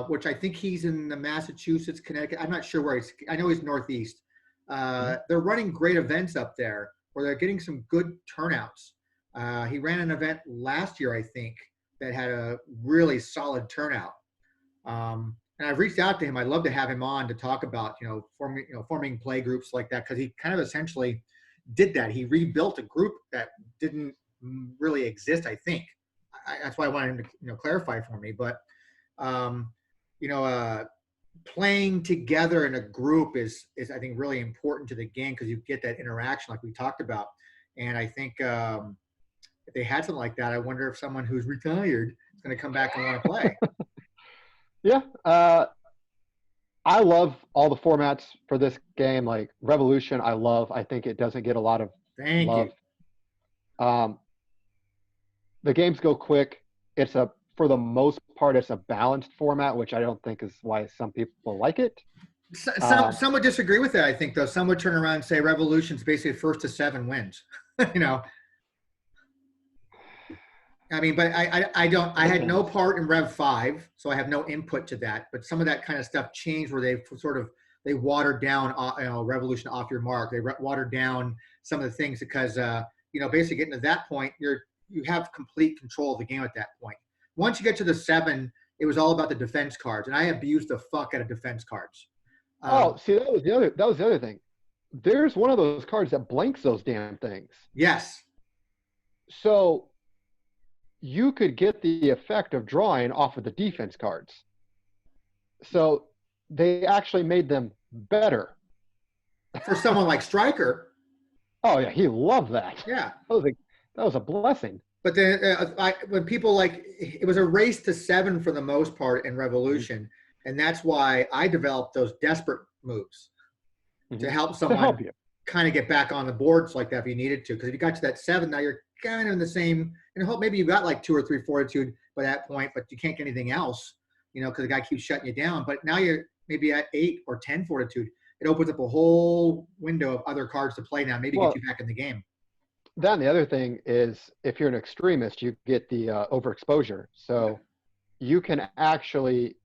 which I think he's in the Massachusetts, Connecticut. I'm not sure where he's. I know he's Northeast. They're running great events up there where they're getting some good turnouts. He ran an event last year, I think, that had a really solid turnout. And I've reached out to him. I'd love to have him on to talk about, forming play groups like that, because he kind of essentially did that. He rebuilt a group that didn't really exist, I think. That's why I wanted him to, clarify for me. But, you know, playing together in a group is I think really important to the game, because you get that interaction like we talked about. And I think if they had something like that, I wonder if someone who's retired is going to come back and want to play. Yeah. I love all the formats for this game. Like Revolution, I love. I think it doesn't get a lot of Thank love. you. The games go quick. For the most part, it's a balanced format, which I don't think is why some people like it. Some would disagree with that, I think, though. Some would turn around and say Revolution's basically first to 7 wins. I mean, but I don't. I had no part in Rev 5, so I have no input to that. But some of that kind of stuff changed where they watered down, Revolution off your mark. They watered down some of the things because basically getting to that point, you have complete control of the game at that point. Once you get to the 7, it was all about the defense cards, and I abused the fuck out of defense cards. See, that was the other thing. There's one of those cards that blanks those damn things. Yes. So you could get the effect of drawing off of the defense cards. So they actually made them better. For someone like Stryker. Oh, yeah, he loved that. Yeah. That was a blessing. But then when people it was a race to 7 for the most part in Revolution. And that's why I developed those desperate moves to help someone kind of get back on the boards like that if you needed to. Because if you got to that 7, now you're kind of in the same, and hope maybe you got like 2 or 3 fortitude by that point, but you can't get anything else, because the guy keeps shutting you down. But now you're maybe at 8 or 10 fortitude. It opens up a whole window of other cards to play now, maybe get you back in the game. Then the other thing is, if you're an extremist, you get the overexposure. So you can actually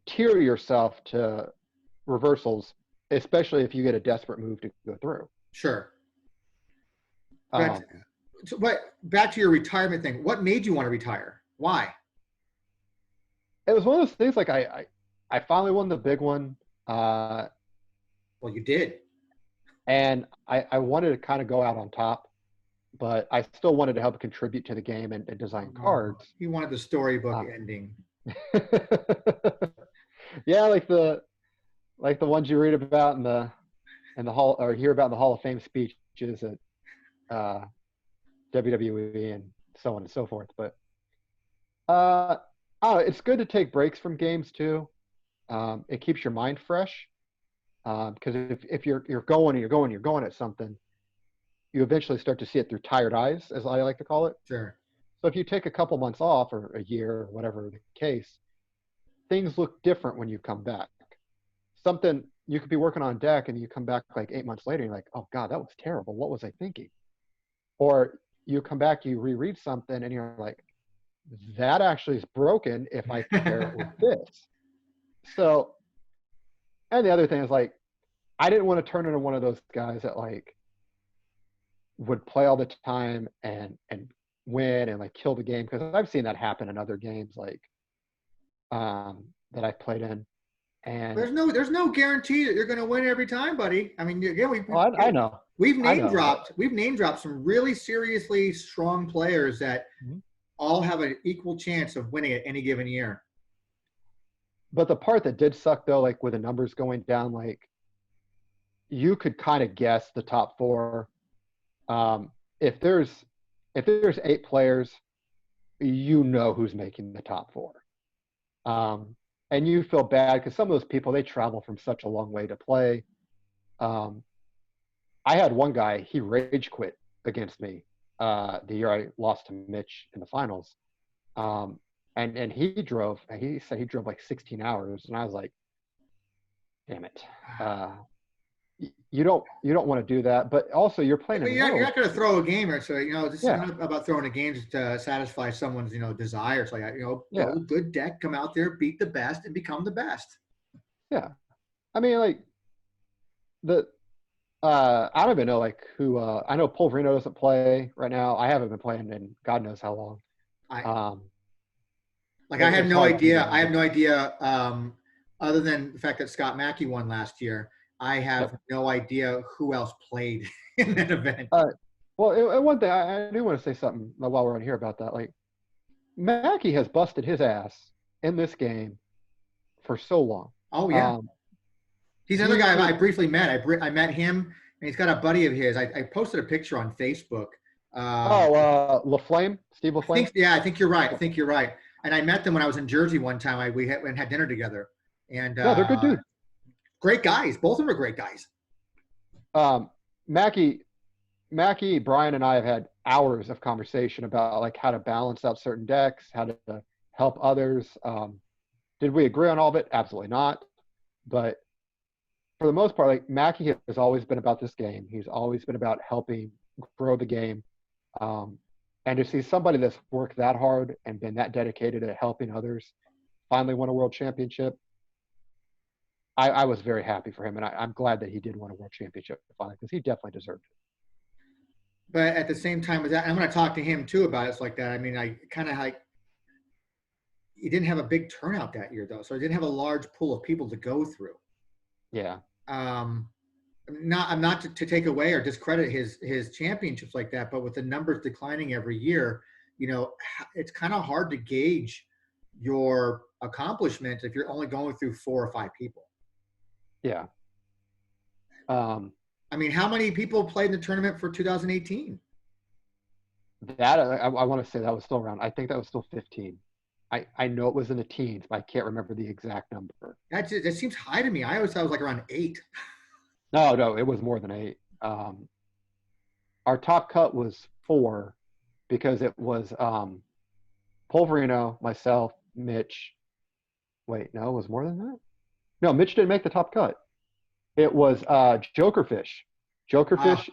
tier yourself to reversals, especially if you get a desperate move to go through. Sure. But back to your retirement thing. What made you want to retire? Why? It was one of those things. Like I finally won the big one. Well, you did. And I wanted to kind of go out on top, but I still wanted to help contribute to the game and design cards. You wanted the storybook ending. Yeah, like the ones you read about in the hall, or hear about in the Hall of Fame speeches at WWE and so on and so forth. But it's good to take breaks from games too. It keeps your mind fresh. Because if you're going at something, you eventually start to see it through tired eyes, as I like to call it. Sure. So if you take a couple months off, or a year, or whatever the case, things look different when you come back. Something you could be working on deck and you come back like 8 months later and you're like, oh God, that was terrible. What was I thinking? Or you come back, you reread something and you're like, that actually is broken if I compare it with this. So, and the other thing is, like, I didn't want to turn into one of those guys that would play all the time and win and kill the game, because I've seen that happen in other games that I've played in. And there's no guarantee that you're going to win every time, buddy. I mean, again, I know. We've name dropped some really seriously strong players that all have an equal chance of winning at any given year. But the part that did suck, though, with the numbers going down, you could kind of guess the top 4. If there's 8 players, you know who's making the top 4. And you feel bad because some of those people, they travel from such a long way to play. I had one guy, he rage quit against me the year I lost to Mitch in the finals. And he said he drove 16 hours. And I was like, damn it. You don't want to do that, but also you're playing But in you're Worlds. not going to throw a game, so this Yeah. is not about throwing a game just to satisfy someone's desire. It's like Yeah. build a good deck, come out there, beat the best, and become the best. Yeah, I mean, like I don't even know like who. I know Polverino doesn't play right now. I haven't been playing in God knows how long. I have it's no hard to idea. do. I have no idea. Other than the fact that Scott Mackey won last year, I have Yep. no idea who else played in that event. Well, and one thing I do want to say something while we're on here about that. Like, Mackey has busted his ass in this game for so long. Oh yeah, he's another guy I briefly met. I met him, and he's got a buddy of his. I posted a picture on Facebook. LaFlame, Steve LaFlame. I think you're right. I think you're right. And I met them when I was in Jersey one time. We had dinner together, and they're good dudes. Great guys. Both of them are great guys. Mackie, Brian, and I have had hours of conversation about like how to balance out certain decks, how to help others. Did we agree on all of it? Absolutely not. But for the most part, like Mackie has always been about this game. He's always been about helping grow the game. And to see somebody that's worked that hard and been that dedicated at helping others finally win a world championship, I was very happy for him. And I'm glad that he did win a world championship finally, because he definitely deserved it. But at the same time with that, I'm going to talk to him too about it like that. I mean, I kind of like, he didn't have a big turnout that year though. So he didn't have a large pool of people to go through. Yeah. I'm not to take away or discredit his championships like that, but with the numbers declining every year, it's kind of hard to gauge your accomplishments if you're only going through 4 or 5 people. Yeah. I mean, how many people played in the tournament for 2018? That I want to say that was still around. I think that was still 15. I know it was in the teens, but I can't remember the exact number. That seems high to me. I always thought it was like around 8. No, it was more than 8. Our top cut was 4 because it was Polverino, myself, Mitch. Wait, no, it was more than that? No, Mitch didn't make the top cut. It was Jokerfish,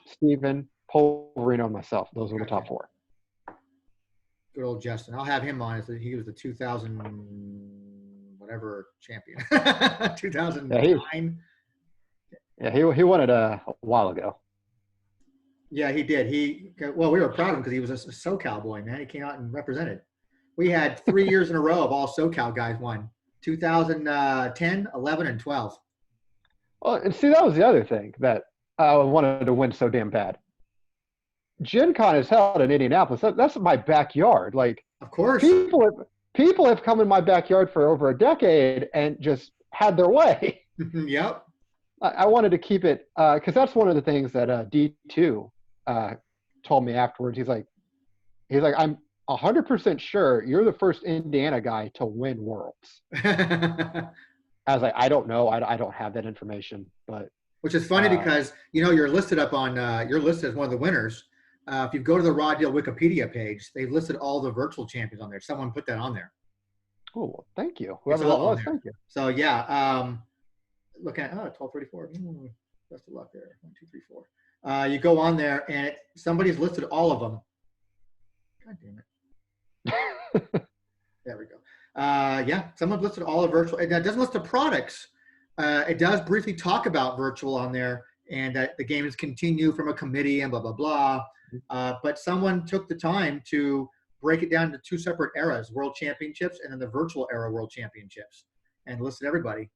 Steven, Polverino, and myself. Those were the top 4. Good old Justin. I'll have him on. He was the 2000 whatever champion. 2009. Yeah, he won it a while ago. Yeah, he did. We were proud of him because he was a SoCal boy, man. He came out and represented. We had 3 years in a row of all SoCal guys won. 2010, 11, and 12. Well, and see, that was the other thing that I wanted to win so damn bad. Gen Con is held in Indianapolis. That's my backyard. Like, of course, people have come in my backyard for over a decade and just had their way. Yep. I wanted to keep it because that's one of the things that D2 told me afterwards. He's like, I'm 100% sure you're the first Indiana guy to win Worlds. I was like, I don't know. I don't have that information, but which is funny because you're listed up on you're listed as one of the winners. If you go to the Raw Deal Wikipedia page, they've listed all the virtual champions on there. Someone put that on there. Oh, well, thank you. Whoever that was, thank you. So yeah, look at 1234. Best of luck there. 1, 2, 3, 4. You go on there and somebody's listed all of them. God damn it. There we go. Yeah, someone listed all the virtual. It doesn't list the products. It does briefly talk about virtual on there and that the games continue from a committee and blah, blah, blah. But someone took the time to break it down into 2 separate eras, World Championships and then the virtual era World Championships, and listed everybody.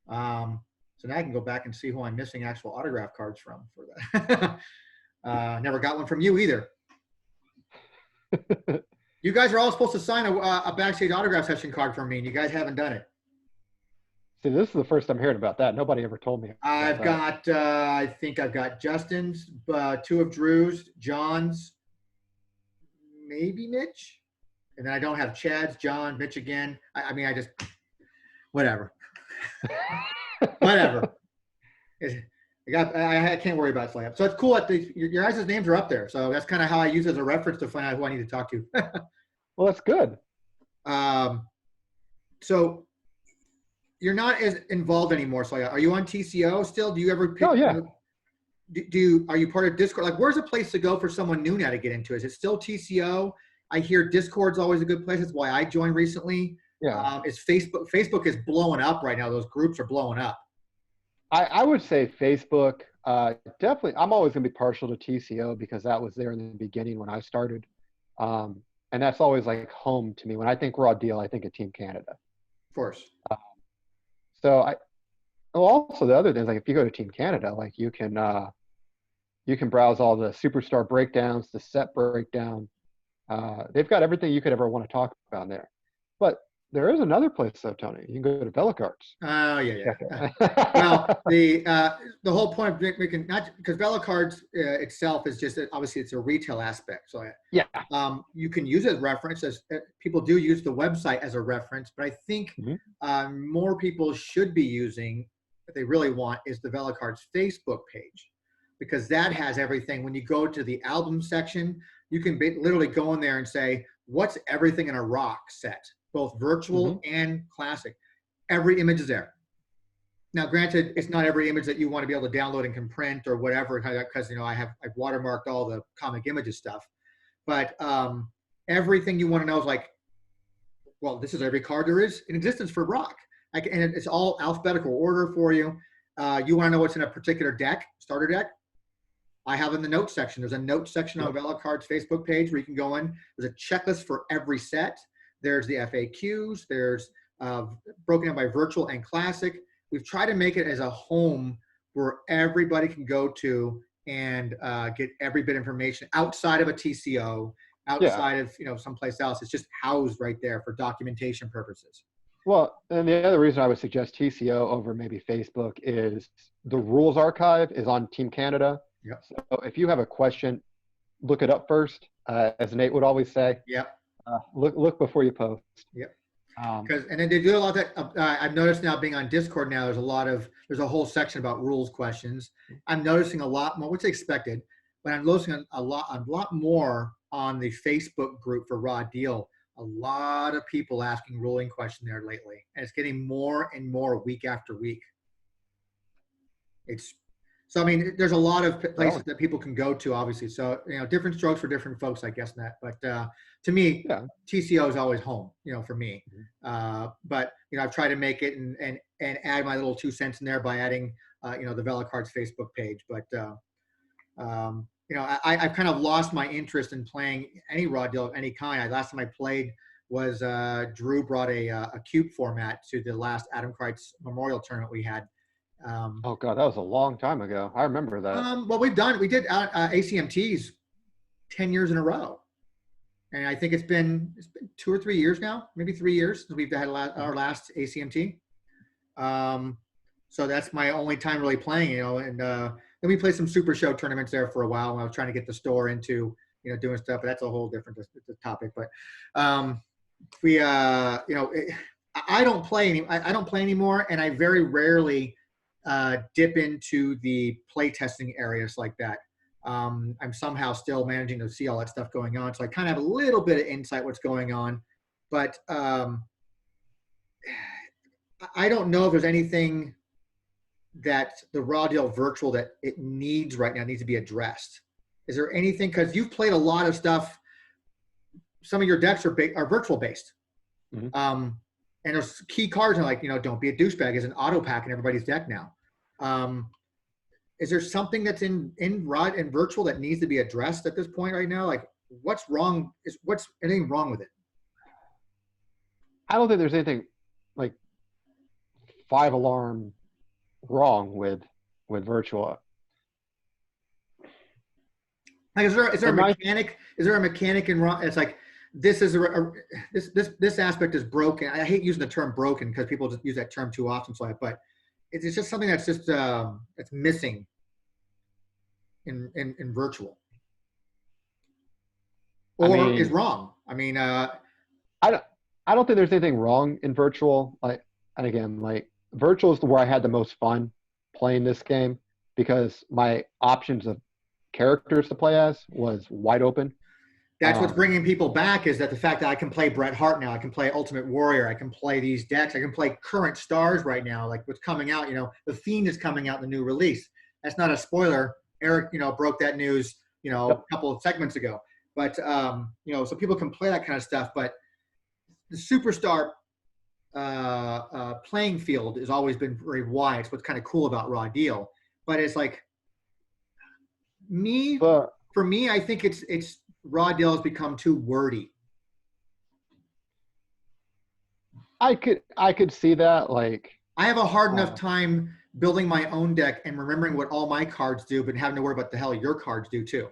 So now I can go back and see who I'm missing actual autograph cards from for that. Never got one from you either. You guys are all supposed to sign a backstage autograph session card from me, and you guys haven't done it. See, this is the first I'm hearing about that. Nobody ever told me. I think I've got Justin's, 2 of Drew's, John's, maybe Mitch. And then I don't have Chad's, John, Mitch again. I mean, whatever. Whatever. I can't worry about Slam. So it's cool that your guys' names are up there. So that's kind of how I use it as a reference to find out who I need to talk to. Well, that's good. So you're not as involved anymore. So are you on TCO still? Do you ever pick? Oh yeah. Are you part of Discord? Like, where's a place to go for someone new now to get into it? Is it still TCO? I hear Discord's always a good place. That's why I joined recently. Yeah. Is Facebook? Facebook is blowing up right now. Those groups are blowing up. I would say Facebook. Definitely, I'm always going to be partial to TCO because that was there in the beginning when I started. And that's always like home to me. When I think Raw Deal, I think of Team Canada. Of course. So also the other thing is like if you go to Team Canada, like you can browse all the superstar breakdowns, the set breakdown. They've got everything you could ever want to talk about in there. But there is another place though, Tony. You can go to VelaCards. Oh yeah. Well, the whole point of making not because VelaCards itself is just obviously it's a retail aspect. So yeah, you can use it as reference. As people do use the website as a reference, but I think more people should be using, if they really want, is the VelaCards Facebook page, because that has everything. When you go to the album section, you can literally go in there and say, what's everything in a rock set, both virtual and classic. Every image is there. Now, granted, it's not every image that you want to be able to download and can print or whatever, because I've watermarked all the comic images stuff. But everything you want to know is like, well, this is every card there is in existence for rock. And it's all alphabetical order for you. You want to know what's in a particular deck, starter deck? I have in the notes section. There's a notes section on VelaCards Facebook page where you can go in. There's a checklist for every set. There's the FAQs. There's broken down by virtual and classic. We've tried to make it as a home where everybody can go to and get every bit of information outside of a TCO, outside of someplace else. It's just housed right there for documentation purposes. Well, and the other reason I would suggest TCO over maybe Facebook is the rules archive is on Team Canada. Yep. So if you have a question, look it up first, as Nate would always say. Yep. Look before you post. Yep. And then they do a lot of that. I've noticed now being on Discord now, there's a whole section about rules questions. I'm noticing a lot more, which I expected, but I'm noticing a lot more on the Facebook group for Raw Deal. A lot of people asking ruling question there lately, and it's getting more and more week after week. So I mean, there's a lot of places that people can go to, obviously. So different strokes for different folks, I guess. But to me, TCO is always home, for me. But I've tried to make it and add my little 2 cents in there by adding the VelaCards Facebook page. But I've kind of lost my interest in playing any Raw Deal of any kind. Last time I played was Drew brought a cube format to the last Adam Kreitz Memorial Tournament we had. Oh God, that was a long time ago. I remember that. Well, we did ACMTs 10 years in a row, and I think it's been 2 or 3 years now, maybe 3 years since we've had our last ACMT. So that's my only time really playing, and then we played some Super Show tournaments there for a while when I was trying to get the store into doing stuff, but that's a whole different topic. But I don't play I don't play anymore, and I very rarely dip into the playtesting areas like that. I'm somehow still managing to see all that stuff going on, so I kind of have a little bit of insight what's going on, but I don't know if there's anything that the Raw Deal virtual that it needs right now needs to be addressed. Is there anything, because you've played a lot of stuff, some of your decks are virtual based. And there's key cards like, don't be a douchebag is an auto pack in everybody's deck now. Is there something that's in ROD and virtual that needs to be addressed at this point right now? Like, what's wrong? What's anything wrong with it? I don't think there's anything like 5-alarm wrong with virtual. Like, is there a mechanic? Is there a mechanic in ROD? It's like, this is this aspect is broken. I hate using the term broken because people just use that term too often. But it's just something that's just it's missing in virtual, or is wrong. I mean, I don't think there's anything wrong in virtual. Virtual is where I had the most fun playing this game because my options of characters to play as was wide open. That's what's bringing people back, is that the fact that I can play Bret Hart now, I can play Ultimate Warrior, I can play these decks, I can play current stars right now, like what's coming out. The Fiend is coming out in the new release. That's not a spoiler. Eric, broke that news, a couple of segments ago. But so people can play that kind of stuff. But the superstar playing field has always been very wide. It's what's kind of cool about Raw Deal. But it's like for me, I think it's Raw Deal has become too wordy. I could see that. Like, I have a hard enough time building my own deck and remembering what all my cards do, but having to worry about the hell your cards do too.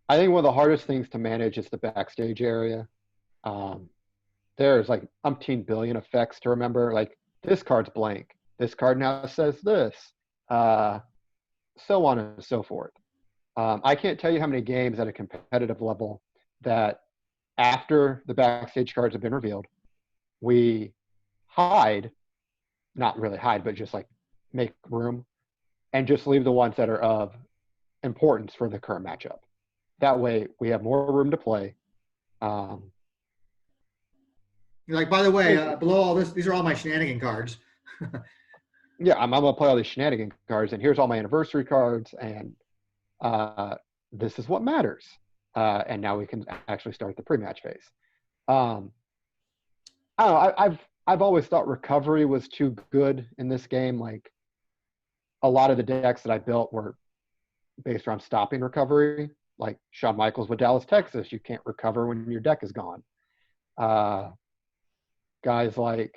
I think one of the hardest things to manage is the backstage area. There's like umpteen billion effects to remember. Like, this card's blank. This card now says this. So on and so forth. I can't tell you how many games at a competitive level that after the backstage cards have been revealed, we not really hide, but just like make room and just leave the ones that are of importance for the current matchup. That way we have more room to play. You're like, by the way, below all this, these are all my shenanigan cards. Yeah, I'm going to play all these shenanigan cards, and here's all my anniversary cards, and this is what matters. And now we can actually start the pre-match phase. I don't know. I've always thought recovery was too good in this game. Like, a lot of the decks that I built were based around stopping recovery. Like Shawn Michaels with Dallas, Texas, you can't recover when your deck is gone. Guys like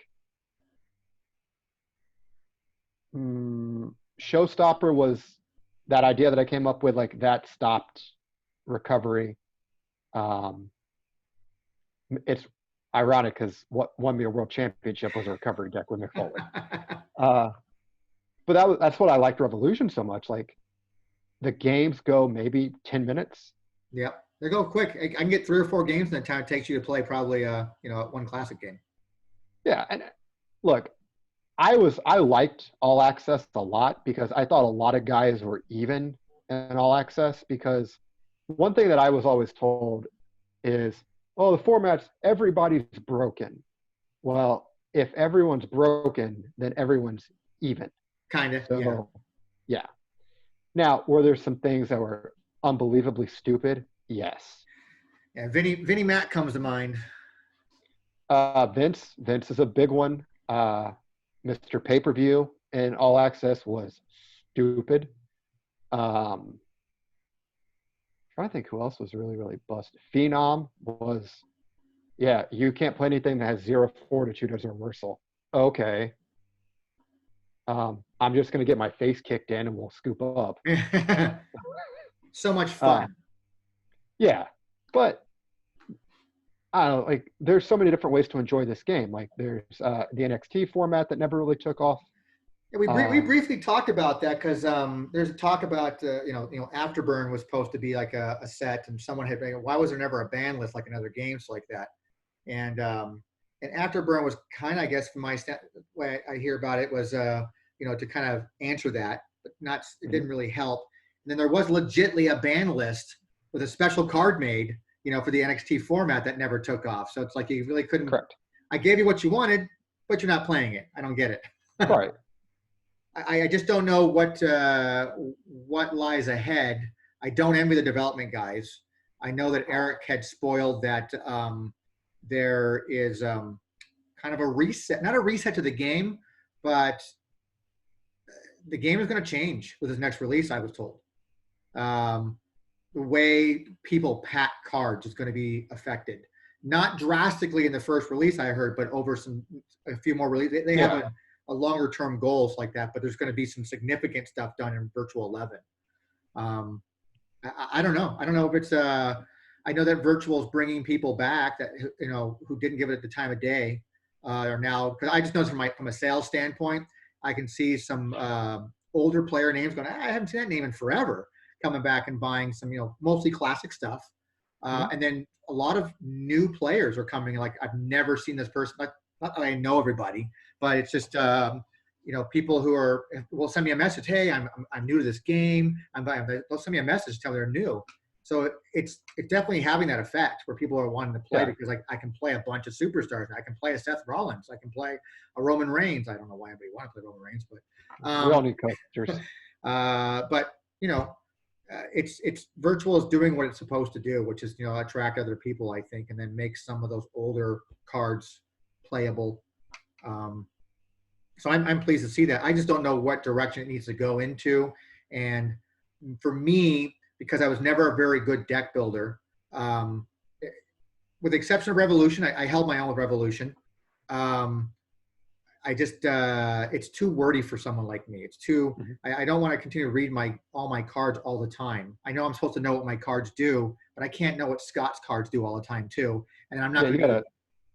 Showstopper was that idea that I came up with, like, that stopped recovery. It's ironic because what won me a world championship was a recovery deck with Mick Foley. But that's what I liked Revolution so much. Like, the games go maybe 10 minutes. Yeah, they go quick. I can get 3 or 4 games in the time it takes you to play probably one classic game. Yeah, and look, I liked All Access a lot because I thought a lot of guys were even in All Access, because one thing that I was always told is, the format's, everybody's broken. Well, if everyone's broken, then everyone's even. Kind of, so, yeah. Now, were there some things that were unbelievably stupid? Yes. Yeah, Vinnie Mac comes to mind. Vince is a big one. Mr. Pay-Per-View in All Access was stupid. Trying to think who else was really, really busted. Phenom was, you can't play anything that has 0 fortitude as a reversal. Okay. I'm just going to get my face kicked in and we'll scoop up. So much fun. Yeah, but I don't know, like, there's so many different ways to enjoy this game. Like, there's the NXT format that never really took off. Yeah, we briefly talked about that because there's a talk about Afterburn was supposed to be like a set, and someone had been, why was there never a ban list like in other games like that? And Afterburn was kind of, I guess, from my way I hear about it, was to kind of answer that, but not, it didn't really help. And then there was legitly a ban list with a special card made, for the NXT format that never took off. So it's like you really couldn't. Correct. I gave you what you wanted, but you're not playing it. I don't get it. Right. I just don't know what lies ahead. I don't envy the development guys. I know that Eric had spoiled that there is kind of a reset, not a reset to the game, but the game is going to change with his next release, I was told. The way people pack cards is going to be affected. Not drastically in the first release, I heard, but over a few more releases. They have a longer term goals like that, but there's going to be some significant stuff done in Virtual 11. I don't know. I don't know if it's I know that Virtual is bringing people back that who didn't give it at the time of day are now, because I just know from a sales standpoint, I can see some older player names going, I haven't seen that name in forever, coming back and buying some mostly classic stuff. And then a lot of new players are coming, like, I've never seen this person. Not that I know everybody, but it's just people who will send me a message. Hey, I'm new to this game. They'll send me a message, tell me they're new, So it's definitely having that effect where people are wanting to play Yeah. because I can play a bunch of superstars. I can play a Seth Rollins. I can play a Roman Reigns. I don't know why anybody want to play Roman Reigns, but We all need coasters. but it's virtual is doing what it's supposed to do, which is attract other people, I think, and then make some of those older cards playable. So I'm pleased to see that. I just don't know what direction it needs to go into, and for me, because I was never a very good deck builder, with the exception of Revolution, I held my own with Revolution. I just it's too wordy for someone like me. It's too I don't want to continue to read all my cards all the time. I know I'm supposed to know what my cards do, but I can't know what Scott's cards do all the time too. And I'm not going to be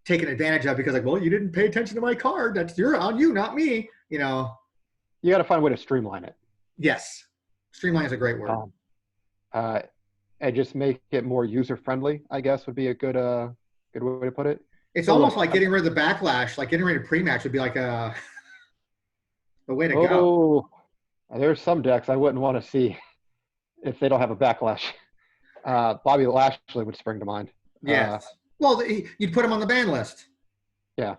taken advantage of because well, you didn't pay attention to my card. That's on you, not me. You got to find a way to streamline it. Yes, streamline is a great word. And just make it more user friendly, I guess, would be a good way to put it. It's almost like getting rid of the backlash, like getting rid of pre-match would be like a way to go. Oh, there's some decks I wouldn't want to see if they don't have a backlash. Bobby Lashley would spring to mind. Yes. Well, you'd put him on the ban list. Yeah.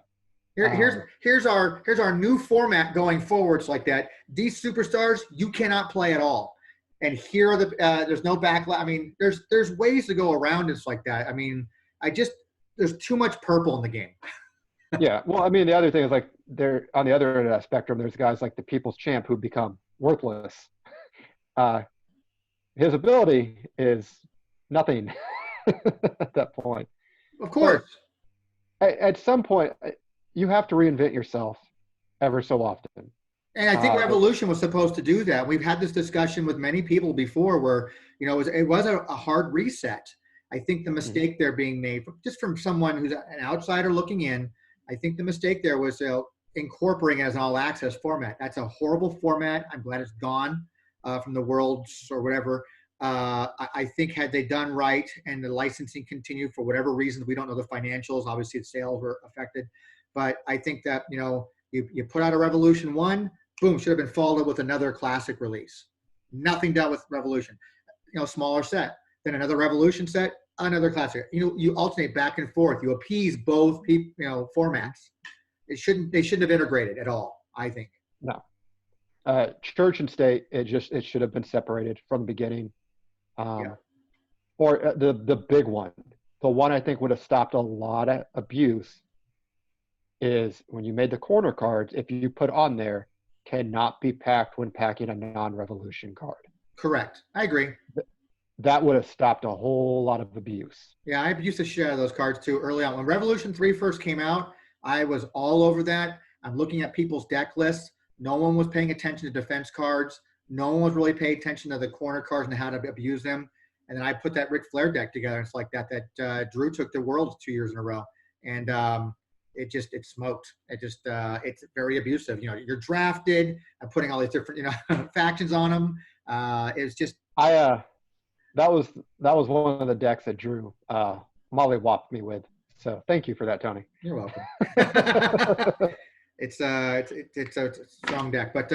Here's our new format going forwards like that. These superstars you cannot play at all. And here are there's no backlash. I mean, there's ways to go around this like that. I mean, there's too much purple in the game. Yeah. Well, I mean, the other thing is like there on the other end of that spectrum, there's guys like the People's Champ who become worthless. His ability is nothing at that point. Of course. But at some point, you have to reinvent yourself ever so often. And I think Revolution was supposed to do that. We've had this discussion with many people before where, it was a hard reset. I think the mistake there being made, just from someone who's an outsider looking in, I think the mistake there was incorporating it as an all-access format. That's a horrible format. I'm glad it's gone from the worlds or whatever. I think had they done right and the licensing continued for whatever reasons, we don't know the financials. Obviously, the sales were affected. But I think that, you put out a Revolution 1, boom, should have been followed with another classic release. Nothing done with Revolution. Smaller set. Then another Revolution set, another classic. You alternate back and forth. You appease both formats. They shouldn't have integrated at all, I think. No. Church and state, it should have been separated from the beginning. Or the big one. The one I think would have stopped a lot of abuse is when you made the corner cards, if you put on there, cannot be packed when packing a non-Revolution card. Correct. I agree. That would have stopped a whole lot of abuse. Yeah, I used to share those cards too early on. When Revolution 3 first came out, I was all over that. I'm looking at people's deck lists. No one was paying attention to defense cards. No one was really paying attention to the corner cards and how to abuse them. And then I put that Ric Flair deck together. It's like that Drew took the world 2 years in a row. And it smoked. It's very abusive. You're drafted. I'm putting all these different, factions on them. It's just. That was one of the decks that Drew mollywopped me with. So thank you for that, Tony. You're welcome. It's a strong deck, but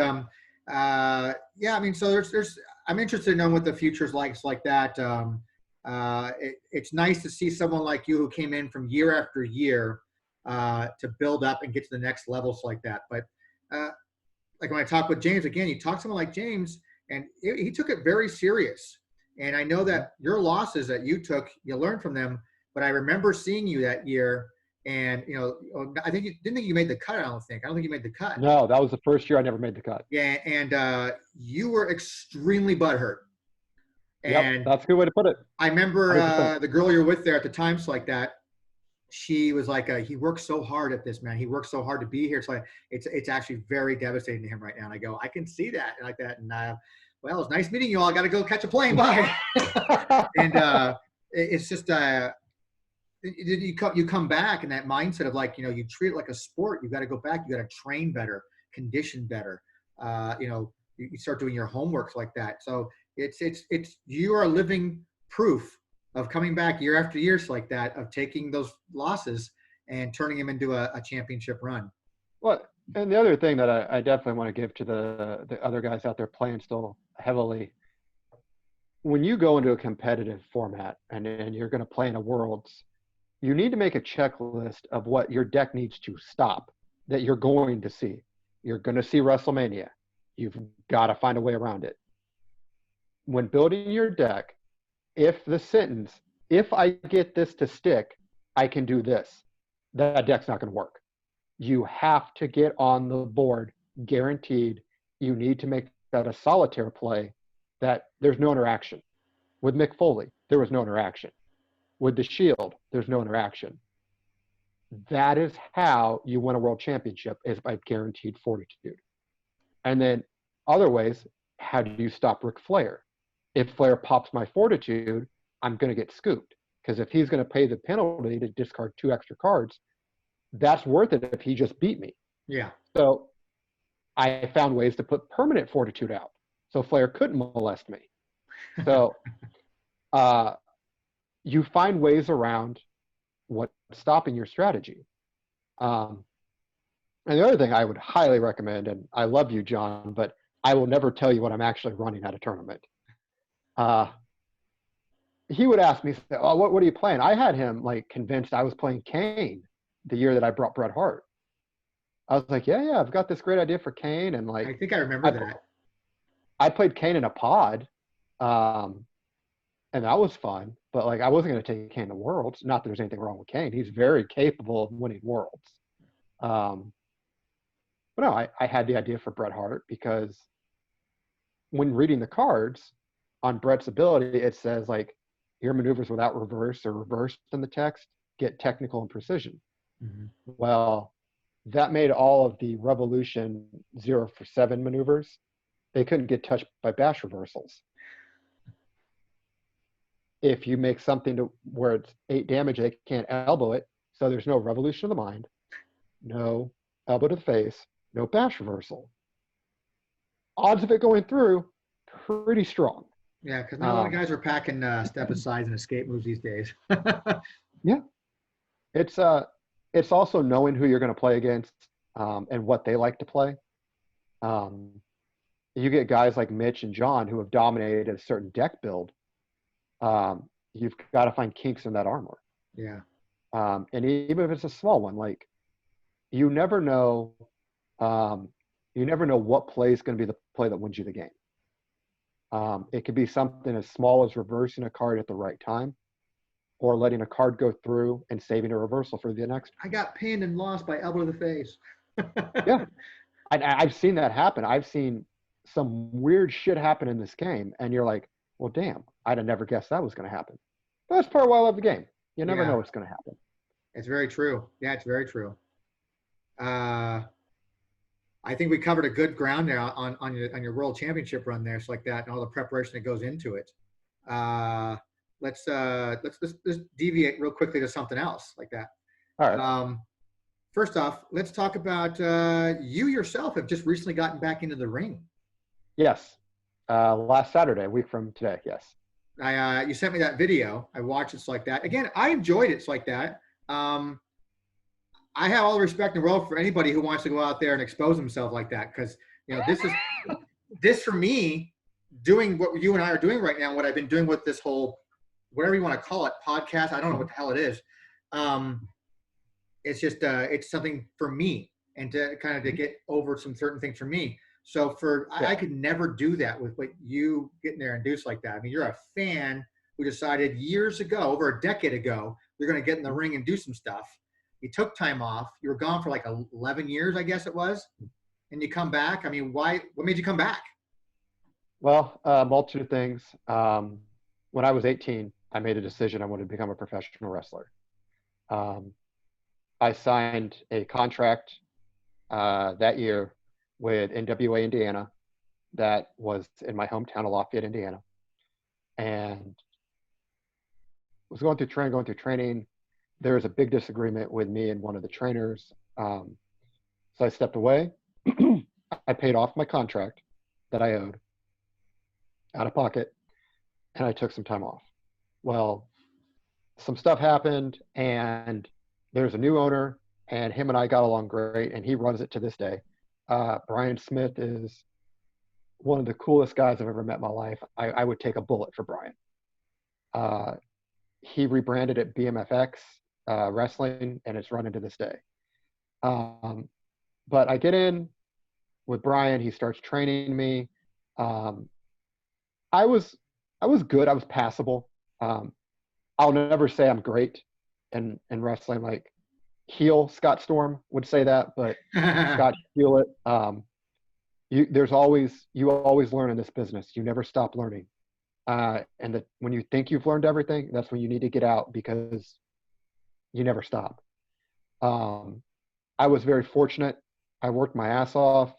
yeah, I mean, so there's I'm interested in knowing what the future's like that. It's nice to see someone like you who came in from year after year to build up and get to the next levels like that. But like when I talk with James again, you talk to someone like James, and he took it very serious. And I know that your losses that you took, you learned from them. But I remember seeing you that year, and I think you didn't think you made the cut. I don't think you made the cut. No, that was the first year I never made the cut. Yeah, and you were extremely butthurt. And yep, that's a good way to put it. I remember the girl you're with there at the times like that. She was like, he works so hard at this, man. He works so hard to be here. So it's actually very devastating to him right now. And I go, I can see that like that. And well, it's nice meeting you all. I got to go catch a plane. Bye. And it's just you come back in that mindset of like, you treat it like a sport. You got to go back. You got to train better, condition better. You start doing your homework like that. So it's you are living proof of coming back year after years like that, of taking those losses and turning them into a championship run. Well, and the other thing that I definitely want to give to the other guys out there playing still heavily, when you go into a competitive format and you're going to play in a Worlds, you need to make a checklist of what your deck needs to stop that you're going to see. You're going to see WrestleMania. You've got to find a way around it. When building your deck, if the sentence, if I get this to stick, I can do this, that deck's not going to work. You have to get on the board, guaranteed. You need to make that a solitaire play that there's no interaction. With Mick Foley, there was no interaction. With the Shield, there's no interaction. That is how you win a world championship, is by guaranteed fortitude. And then other ways, how do you stop Ric Flair? If Flair pops my fortitude, I'm going to get scooped. Because if he's going to pay the penalty to discard 2 extra cards, that's worth it if he just beat me. Yeah. So I found ways to put permanent fortitude out so Flair couldn't molest me. So you find ways around what's stopping your strategy. And the other thing I would highly recommend, and I love you, John, but I will never tell you what I'm actually running at a tournament. He would ask me, "Oh, what are you playing?" I had him like convinced I was playing Kane the year that I brought Bret Hart. I was like, yeah, I've got this great idea for Kane, and like I think I remember that. I played Kane in a pod, and that was fun. But like, I wasn't going to take Kane to Worlds. Not that there's anything wrong with Kane; he's very capable of winning Worlds. But no, I had the idea for Bret Hart because when reading the cards on Bret's ability, it says like, your maneuvers without reverse or reversed in the text get technical and precision. Mm-hmm. Well, that made all of the Revolution 0 for 7 maneuvers, they couldn't get touched by bash reversals. If you make something to where it's 8 damage, they can't elbow it, so there's no Revolution of the Mind, no elbow to the face, no bash reversal. Odds of it going through, pretty strong. Yeah, because not a lot of guys are packing step asides and escape moves these days. Yeah. It's also knowing who you're going to play against and what they like to play. You get guys like Mitch and John who have dominated a certain deck build. You've got to find kinks in that armor. Yeah. And even if it's a small one, like you never know what play is going to be the play that wins you the game. It could be something as small as reversing a card at the right time, or letting a card go through and saving a reversal for the next. I got pinned and lost by elbow to the face. Yeah, I've seen that happen. I've seen some weird shit happen in this game, and you're like, well, damn, I'd have never guessed that was going to happen. But that's part of why I love the game. You never know what's going to happen. It's very true. Yeah, it's very true. I think we covered a good ground there on your world championship run there, so like that, and all the preparation that goes into it. Let's deviate real quickly to something else like that. All right. First off, let's talk about you yourself have just recently gotten back into the ring. Yes. Last Saturday, a week from today. Yes. You sent me that video. I watched it like that. Again, I enjoyed it like that. I have all the respect in the world for anybody who wants to go out there and expose himself like that, because this for me, doing what you and I are doing right now, what I've been doing with this whole, whatever you want to call it, podcast, I don't know what the hell it is. It's just it's something for me, and to kind of to get over some certain things for me. So I could never do that with what you getting there and do like that. I mean, you're a fan who decided years ago, over a decade ago, you're going to get in the ring and do some stuff. You took time off. You were gone for like 11 years, I guess it was. And you come back. I mean, why? What made you come back? Well, multitude of things. When I was 18, I made a decision I wanted to become a professional wrestler. I signed a contract that year with NWA Indiana that was in my hometown of Lafayette, Indiana. And was going through training. There was a big disagreement with me and one of the trainers. So I stepped away. I paid off my contract that I owed out of pocket, and I took some time off. Well, some stuff happened, and there's a new owner, and him and I got along great, and he runs it to this day. Brian Smith is one of the coolest guys I've ever met in my life. I would take a bullet for Brian. He rebranded it BMFX Wrestling, and it's running to this day. But I get in with Brian. He starts training me. I was good. I was passable. I'll never say I'm great in wrestling. Like heel Scott Storm would say that, but Scott Hulett. You always learn in this business. You never stop learning. And when you think you've learned everything, that's when you need to get out, because you never stop. I was very fortunate. I worked my ass off.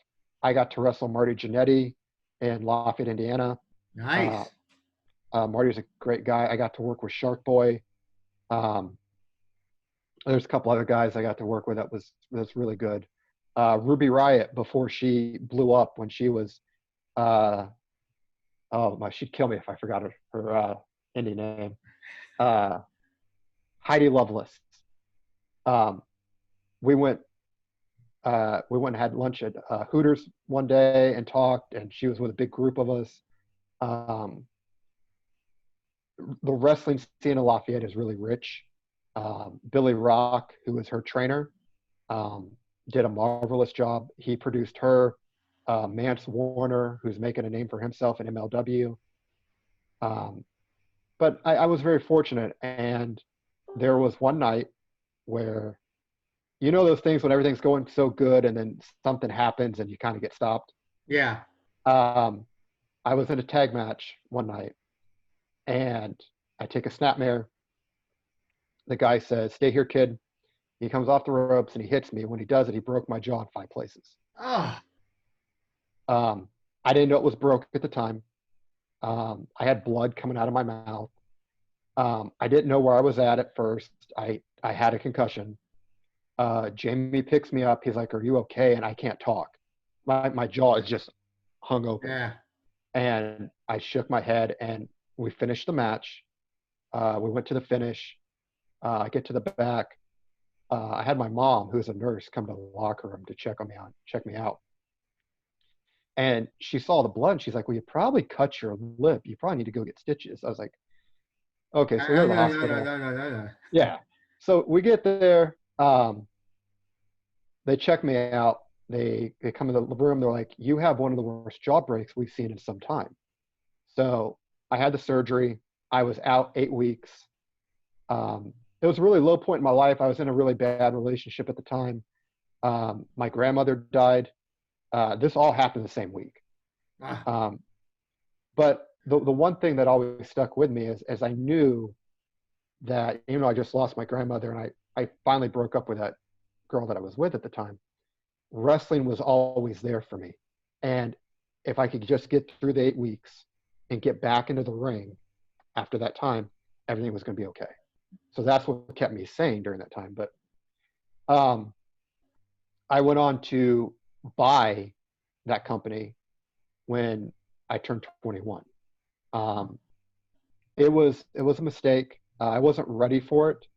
I got to wrestle Marty Jannetty in Lafayette, Indiana. Nice. Marty's a great guy. I got to work with Shark Boy. There's a couple other guys I got to work with that was really good. Ruby Riott, before she blew up, when she was she'd kill me if I forgot her indie name. Heidi Lovelace. We went and had lunch at Hooters one day and talked, and she was with a big group of us. The wrestling scene in Lafayette is really rich. Billy Rock, who was her trainer, did a marvelous job. He produced her. Mance Warner, who's making a name for himself in MLW. But I was very fortunate, and there was one night where, you know, those things when everything's going so good and then something happens and you kind of get stopped. Yeah. I was in a tag match one night, and I take a snapmare. The guy says, "Stay here, kid." He comes off the ropes and he hits me. When he does it, he broke my jaw in 5 places. Oh. I didn't know it was broke at the time. I had blood coming out of my mouth. I didn't know where I was at first. I had a concussion. Jamie picks me up. He's like, "Are you okay?" And I can't talk. My jaw is just hung open. Yeah. And I shook my head, and we finished the match. We went to the finish. I get to the back. I had my mom, who's a nurse, come to the locker room to check me out. And she saw the blood, and she's like, "Well, you probably cut your lip. You probably need to go get stitches." I was like, "Okay." So we go to the hospital. No. Yeah. So we get there. They check me out. They come in the room. They're like, "You have one of the worst jaw breaks we've seen in some time." So I had the surgery. I was out 8 weeks. It was a really low point in my life. I was in a really bad relationship at the time. My grandmother died. This all happened the same week. But the one thing that always stuck with me is I knew that, even though I just lost my grandmother and I finally broke up with that girl that I was with at the time, wrestling was always there for me. And if I could just get through the 8 weeks and get back into the ring after that time, everything was going to be okay. So that's what kept me sane during that time. But I went on to buy that company when I turned 21. It was a mistake. I wasn't ready for it.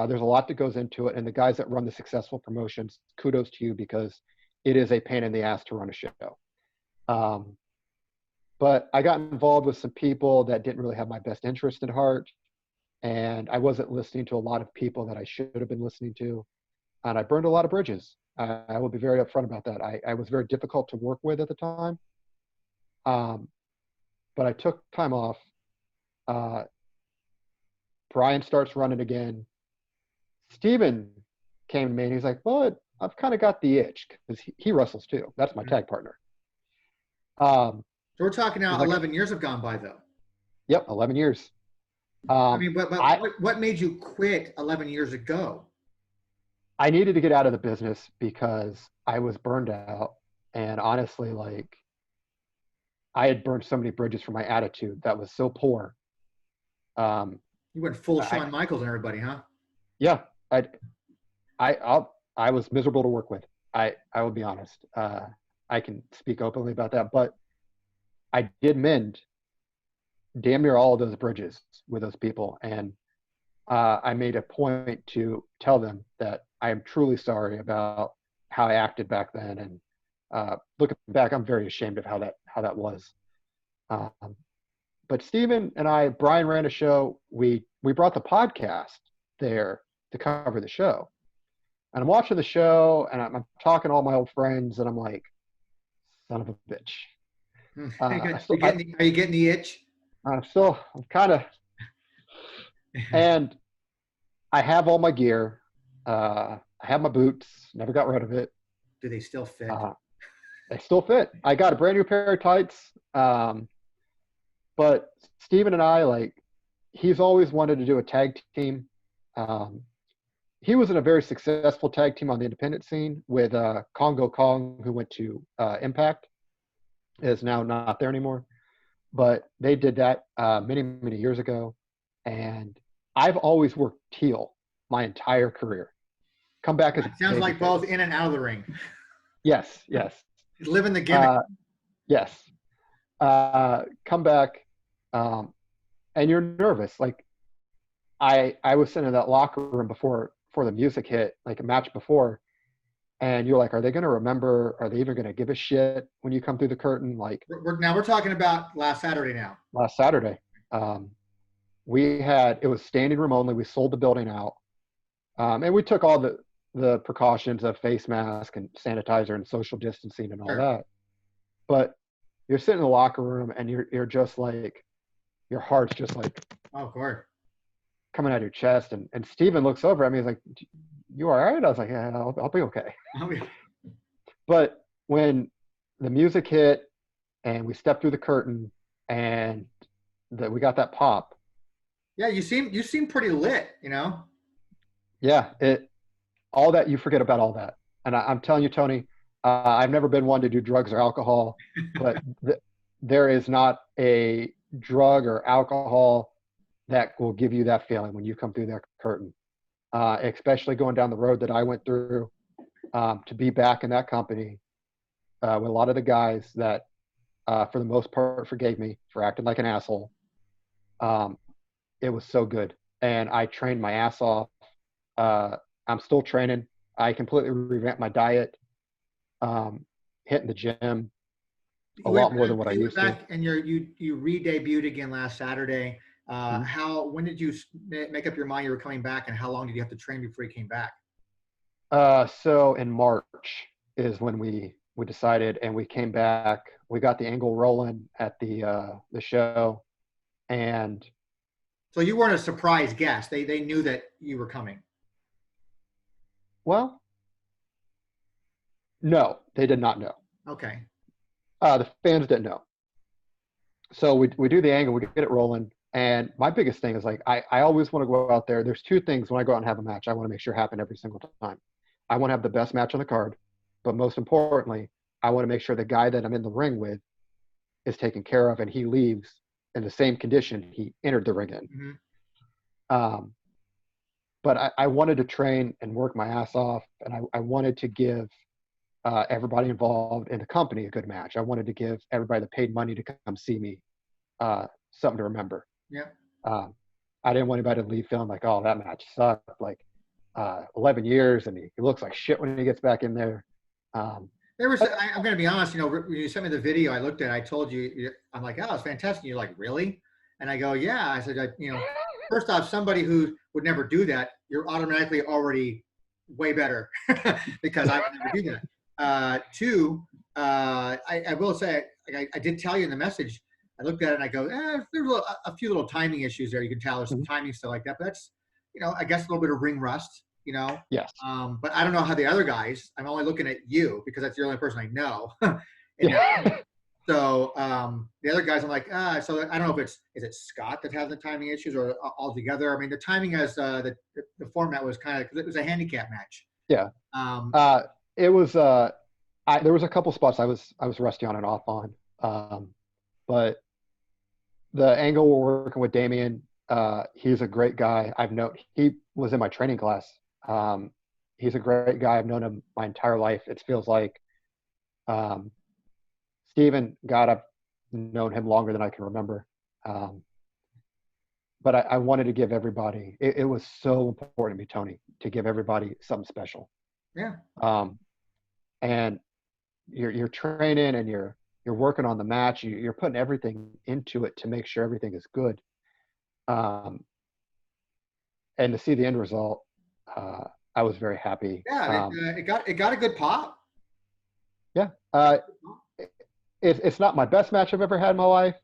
There's a lot that goes into it, and the guys that run the successful promotions, kudos to you, because it is a pain in the ass to run a show. But I got involved with some people that didn't really have my best interest at heart, and I wasn't listening to a lot of people that I should have been listening to, and I burned a lot of bridges. I will be very upfront about that. I was very difficult to work with at the time, but I took time off. Brian starts running again. Steven came to me and he's like, "Well, I've kind of got the itch," because he wrestles too. That's my tag partner. So we're talking now, like, 11 years have gone by, though. Yep, 11 years. I mean, but what made you quit 11 years ago? I needed to get out of the business because I was burned out. And honestly, like, I had burned so many bridges for my attitude that was so poor. You went full Shawn Michaels and everybody, huh? Yeah. I was miserable to work with. I will be honest. I can speak openly about that, but I did mend damn near all of those bridges with those people. And I made a point to tell them that I am truly sorry about how I acted back then. And looking back, I'm very ashamed of how how that was. Um, but Steven and I, Brian ran a show. We brought the podcast there to cover the show. And I'm watching the show, and I'm talking to all my old friends, and I'm like, son of a bitch. Are you getting the itch? I'm kind of, and I have all my gear. I have my boots, never got rid of it. Do they still fit? They still fit. I got a brand new pair of tights. But Steven and I, like, he's always wanted to do a tag team. He was in a very successful tag team on the independent scene with Congo Kong, who went to Impact, is now not there anymore. But they did that many, many years ago. And I've always worked heel my entire career. Come back as a sounds like both in and out of the ring. Yes. Living the gimmick. Yes. Come back, and you're nervous. Like, I was sitting in that locker room before the music hit, like a match before, and you're like, are they going to remember? Are they even going to give a shit when you come through the curtain? Like, we're talking about last Saturday now. Last Saturday, it was standing room only. We sold the building out, and we took all the precautions of face mask and sanitizer and social distancing and all that. But you're sitting in the locker room, and you're just like, your heart's just like, oh, of course, coming out of your chest. And Steven looks over at me. He's like, you all right? I was like, yeah, I'll be okay. But when the music hit and we stepped through the curtain and we got that pop. Yeah, you seem pretty lit, you know? Yeah, all that, you forget about all that. And I'm telling you, Tony, I've never been one to do drugs or alcohol, but there is not a drug or alcohol that will give you that feeling when you come through that curtain, especially going down the road that I went through, to be back in that company with a lot of the guys that, for the most part, forgave me for acting like an asshole. It was so good. And I trained my ass off. I'm still training. I completely revamped my diet, hitting the gym a lot more than what I used to. And you re-debuted again last Saturday. When did you make up your mind you were coming back, and how long did you have to train before you came back? So in March is when we decided, and we came back. We got the angle rolling at the show, and so you weren't a surprise guest. They knew that you were coming. Well, no, they did not know. Okay. The fans didn't know. So we do the angle, we get it rolling. And my biggest thing is, like, I always want to go out there. There's two things when I go out and have a match I want to make sure happen every single time. I want to have the best match on the card, but most importantly, I want to make sure the guy that I'm in the ring with is taken care of and he leaves in the same condition he entered the ring in. Mm-hmm. But I wanted to train and work my ass off, and I wanted to give everybody involved in the company a good match. I wanted to give everybody that paid money to come see me something to remember. Yeah. I didn't want anybody to leave feeling like, oh, that match sucked. Like 11 years, and he looks like shit when he gets back in there. I'm going to be honest, when you sent me the video, I looked at it, I told you, I'm like, oh, it's fantastic. You're like, really? And I go, yeah. I said, first off, somebody who would never do that, you're automatically already way better because I would never do that. Two, I will say, I did tell you in the message, I looked at it and I go, there's a few little timing issues there. You can tell there's some timing stuff like that, but that's, I guess a little bit of ring rust, Yes. But I don't know how the other guys, I'm only looking at you because that's the only person I know. So the other guys, I'm like, so I don't know if is it Scott that has the timing issues or altogether. I mean, the timing as the format was kind of, because it was a handicap match. Yeah. It was, there was a couple spots I was rusty on and off on. But the angle we're working with Damien, he's a great guy. He was in my training class. He's a great guy. I've known him my entire life. It feels like, Steven, God, I've known him longer than I can remember. But I wanted to give everybody, it was so important to me, Tony, to give everybody something special. Yeah. And you're training and you're you're working on the match, you're putting everything into it to make sure everything is good. And to see the end result, I was very happy. Yeah, it got a good pop. Yeah. It's not my best match I've ever had in my life.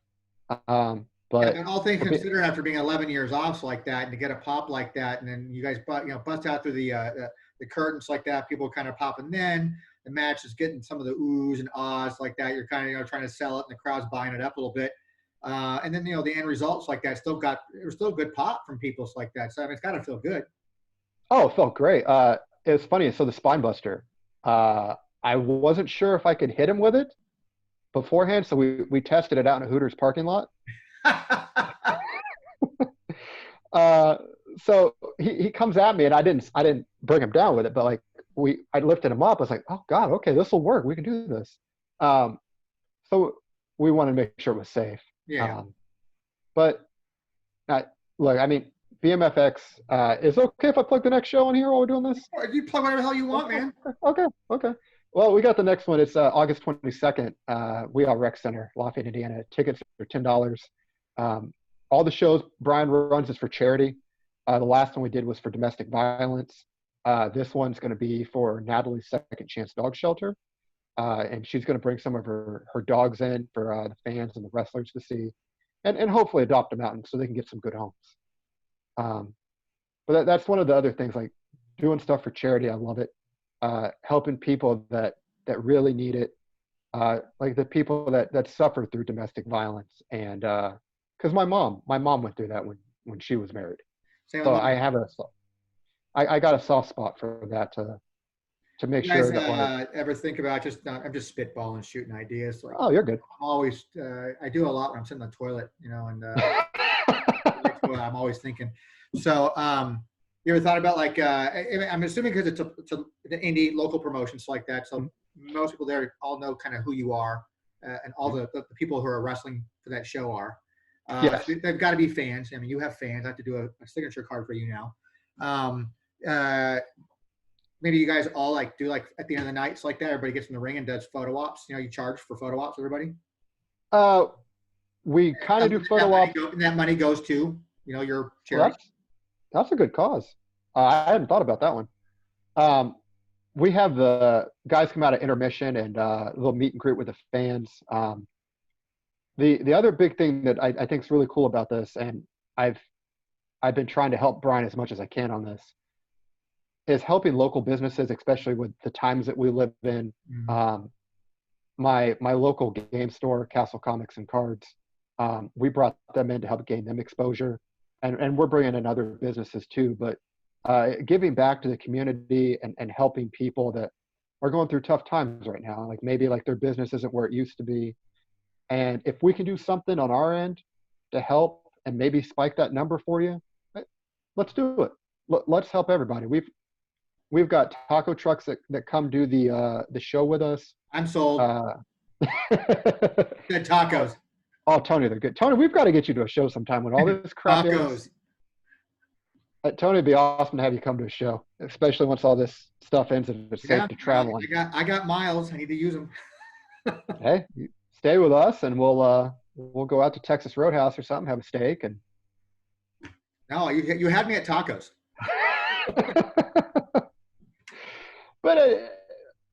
But yeah, all things considered, after being 11 years off like that, and to get a pop like that, and then you guys bust out through the curtains like that, people kind of popping. Then the match is getting some of the oohs and ahs like that. You're kind of trying to sell it, and the crowd's buying it up a little bit. And then the end results like that it was still good pop from people like that. So I mean, it's got to feel good. Oh, it felt great. It was funny. So the spine buster, I wasn't sure if I could hit him with it beforehand, so we tested it out in a Hooters parking lot. So he comes at me, and I didn't bring him down with it, but like I lifted him up. I was like, oh God, okay, this will work. We can do this. So we wanted to make sure it was safe. Yeah. But look, I mean, BMFX, is it okay if I plug the next show on here while we're doing this? You plug whatever the hell you want, man. Okay. Well, we got the next one. It's August 22nd, We Are Rec Center, Lafayette, Indiana. Tickets are $10. All the shows Brian runs is for charity. The last one we did was for domestic violence. This one's going to be for Natalie's Second Chance Dog Shelter. And she's going to bring some of her dogs in for the fans and the wrestlers to see, and hopefully adopt them out so they can get some good homes. But that's one of the other things, like doing stuff for charity. I love it. Helping people that really need it, like the people that suffer through domestic violence. And because my mom went through that when she was married. So I got a soft spot for that to make sure that ever think about I'm just spitballing, shooting ideas. Like, oh, you're good. I'm always I do a lot when I'm sitting in the toilet, and I'm always thinking. So you ever thought about, like, I'm assuming because it's an indie local promotions like that, so most people there all know kind of who you are, and all the people who are wrestling for that show are. Yes. So they've got to be fans. I mean, you have fans. I have to do a signature card for you now. Maybe you guys all do at the end of the nights like that. Everybody gets in the ring and does photo ops. You charge for photo ops, everybody. We kind of do photo ops. And that money goes to your charity. That's a good cause. I hadn't thought about that one. We have the guys come out of intermission and a little meet and greet with the fans. The other big thing that I think is really cool about this, and I've been trying to help Brian as much as I can on this, is helping local businesses, especially with the times that we live in. Mm-hmm. My local game store, Castle Comics and Cards, we brought them in to help gain them exposure, and we're bringing in other businesses too. But giving back to the community and helping people that are going through tough times right now, like maybe their business isn't where it used to be, and if we can do something on our end to help and maybe spike that number for you, let's do it. Let's help everybody. We've got taco trucks that come do the show with us. I'm sold. Good tacos. Oh, Tony, they're good. Tony, we've got to get you to a show sometime when all this crap tacos. Tony, it'd be awesome to have you come to a show, especially once all this stuff ends and it's safe to travel. I got miles. I need to use them. Hey, stay with us, and we'll go out to Texas Roadhouse or something, have a steak, and. No, you had me at tacos. But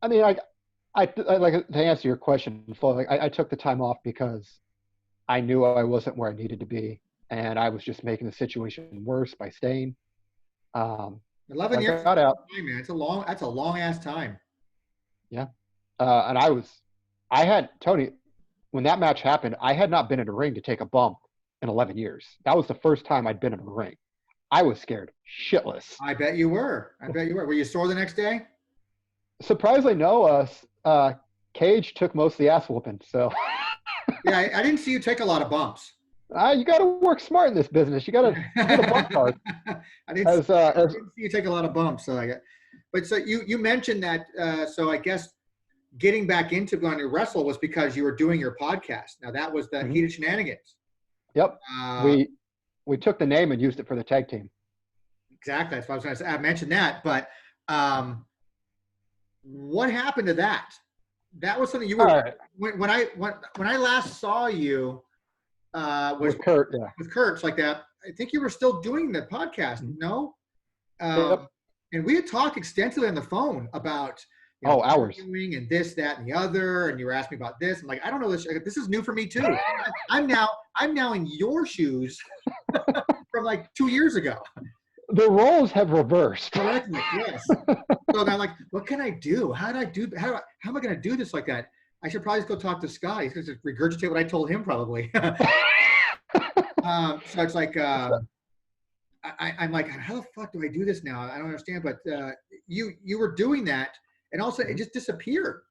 I mean, I like to answer your question. I took the time off because I knew I wasn't where I needed to be, and I was just making the situation worse by staying. 11 years. Got out. Man, that's a long ass time. Yeah, and I had Tony when that match happened. I had not been in a ring to take a bump in 11 years. That was the first time I'd been in a ring. I was scared shitless. I bet you were. Were you sore the next day? Surprisingly, no. Cage took most of the ass whooping. So. Yeah, I didn't see you take a lot of bumps. You got to work smart in this business. You got to get a bump card. I didn't see you take a lot of bumps. So you mentioned that. So I guess getting back into going to wrestle was because you were doing your podcast. Now that was the Heated Shenanigans. Yep. We took the name and used it for the tag team. Exactly. That's what I was going to say. I mentioned that, but what happened to that? that was something you All were right. when I last saw you was With Kurt, yeah. with Kurt's like that. I think you were still doing the podcast, no? Yep. And we had talked extensively on the phone about hours. doing and this, that, and the other. And you were asking me about this. I'm like, I don't know this. This is new for me too. I'm now in your shoes from like 2 years ago. The roles have reversed. Correctly, yes. So then I'm like, what can I do? How am I going to do this like that? I should probably just go talk to Scott. He's going to regurgitate what I told him probably. So it's like, I'm like, how the fuck do I do this now? I don't understand. But you were doing that, and also it just disappeared.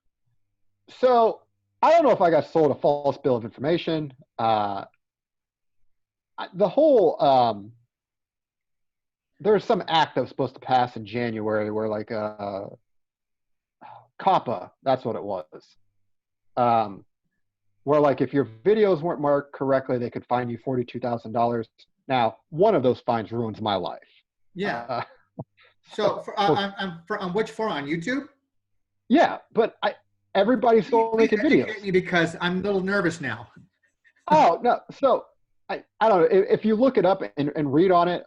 So I don't know if I got sold a false bill of information. The whole there's some act that was supposed to pass in January where like COPPA, that's what it was. Where like if your videos weren't marked correctly, they could fine you $42,000. Now, one of those fines ruins my life. Yeah. So on which forum? On YouTube? Yeah, but everybody's still making videos. Me because I'm a little nervous now. Oh no! So I don't know if you look it up and read on it.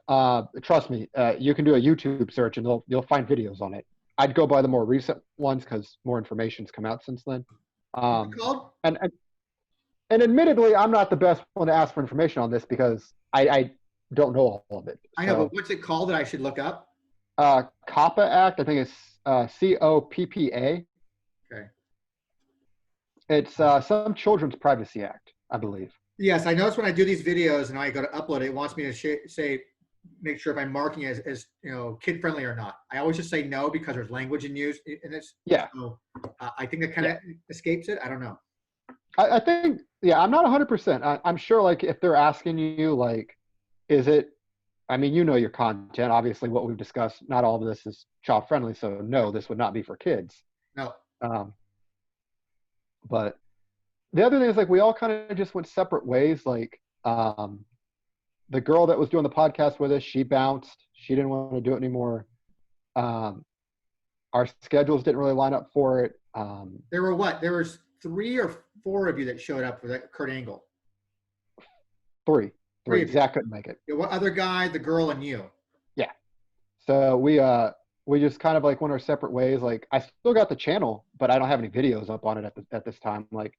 Trust me, you can do a YouTube search and you'll find videos on it. I'd go by the more recent ones because more information's come out since then. What's it called? And admittedly, I'm not the best one to ask for information on this because I don't know all of it. I know, but what's it called that I should look up? COPPA Act. I think it's COPPA. Okay. It's some Children's Privacy Act, I believe. Yes, I notice when I do these videos and I go to upload it wants me to make sure if I'm marking it as kid friendly or not. I always just say no because there's language in use in this. Yeah. So I think that kind of escapes it. I don't know. I think, I'm not 100%. I'm sure, like, if they're asking you, like, is it, I mean, your content. Obviously, what we've discussed, not all of this is child friendly. So, no, this would not be for kids. No. But the other thing is, like, we all kind of just went separate ways. Like, the girl that was doing the podcast with us, she bounced. She didn't want to do it anymore. Our schedules didn't really line up for it. There were what? There was 3 or 4 of you that showed up for that Kurt Angle. 3. Zach couldn't make it. What other guy, the girl, and you? Yeah. So we just kind of like went our separate ways. Like I still got the channel, but I don't have any videos up on it at this time. Like,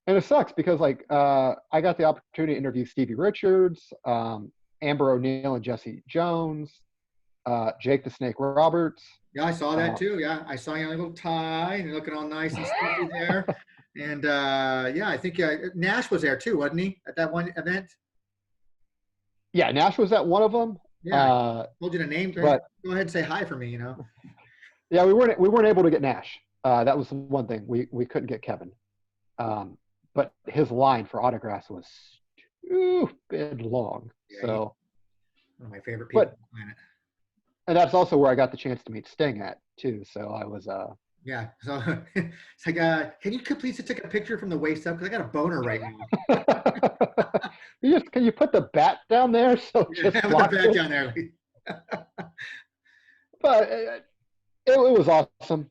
and it sucks because like I got the opportunity to interview Stevie Richards, Amber O'Neal and Jesse Jones, Jake the Snake Roberts. Yeah, I saw that too. Yeah, I saw you in a little tie and you're looking all nice and stuffy there. And I think Nash was there too, wasn't he, at that one event? Yeah, Nash was at one of them. Yeah, I told you to name. But go ahead and say hi for me. Yeah, we weren't able to get Nash. That was one thing. We couldn't get Kevin. But his line for autographs was stupid long. Yeah, so one of my favorite people on the planet. And that's also where I got the chance to meet Sting at too. So I was yeah. So it's like, can you please take a picture from the waist up because I got a boner right now. Can you put the bat down there? So just put the bat down there. But it was awesome.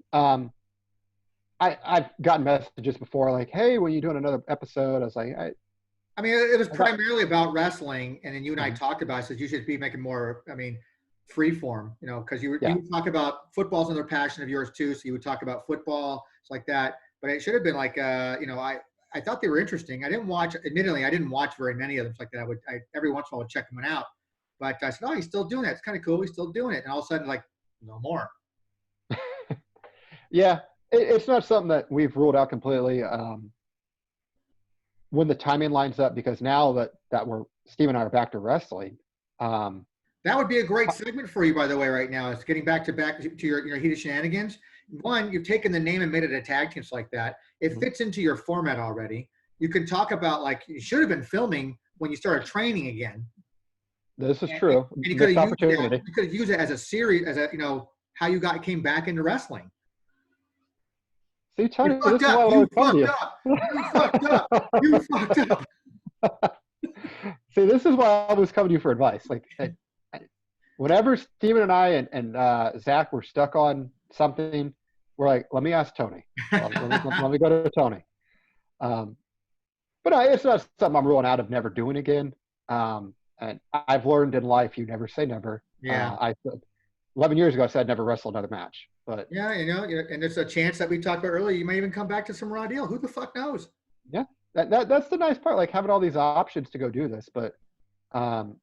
I've gotten messages before like, hey, when you're doing another episode, I was like, I mean, it was primarily about wrestling, and then you and I talked about it. So you should be making more. I mean, free form, because you would talk about football's another passion of yours too. So you would talk about football, it's like that. But it should have been like, I thought they were interesting. Admittedly, I didn't watch very many of them. It's like that. I every once in a while would check them out. But I said, oh, he's still doing it. It's kind of cool. He's still doing it. And all of a sudden, like, no more. Yeah, it's not something that we've ruled out completely. When the timing lines up, because now that Steve and I are back to wrestling. That would be a great segment for you, by the way, right now. It's getting back to your Heated Shenanigans. One, you've taken the name and made it a tag team like that. It fits into your format already. You can talk about, like, you should have been filming when you started training again. This is true. And you could have used it as a series, as how you came back into wrestling. See, Tony, this is what I was telling you. You fucked up. You fucked up. See, this is why I was coming to you for advice. Like, whenever Steven and I and Zach were stuck on something, We're like, let me ask Tony. Let me go to Tony. But it's not something I'm ruling out of never doing again. And I've learned in life, you never say never. Yeah. 11 years ago, I said I'd never wrestle another match. But yeah, and there's a chance that we talked about earlier. You might even come back to some raw deal. Who the fuck knows? Yeah, that's the nice part. Like having all these options to go do this. But I'm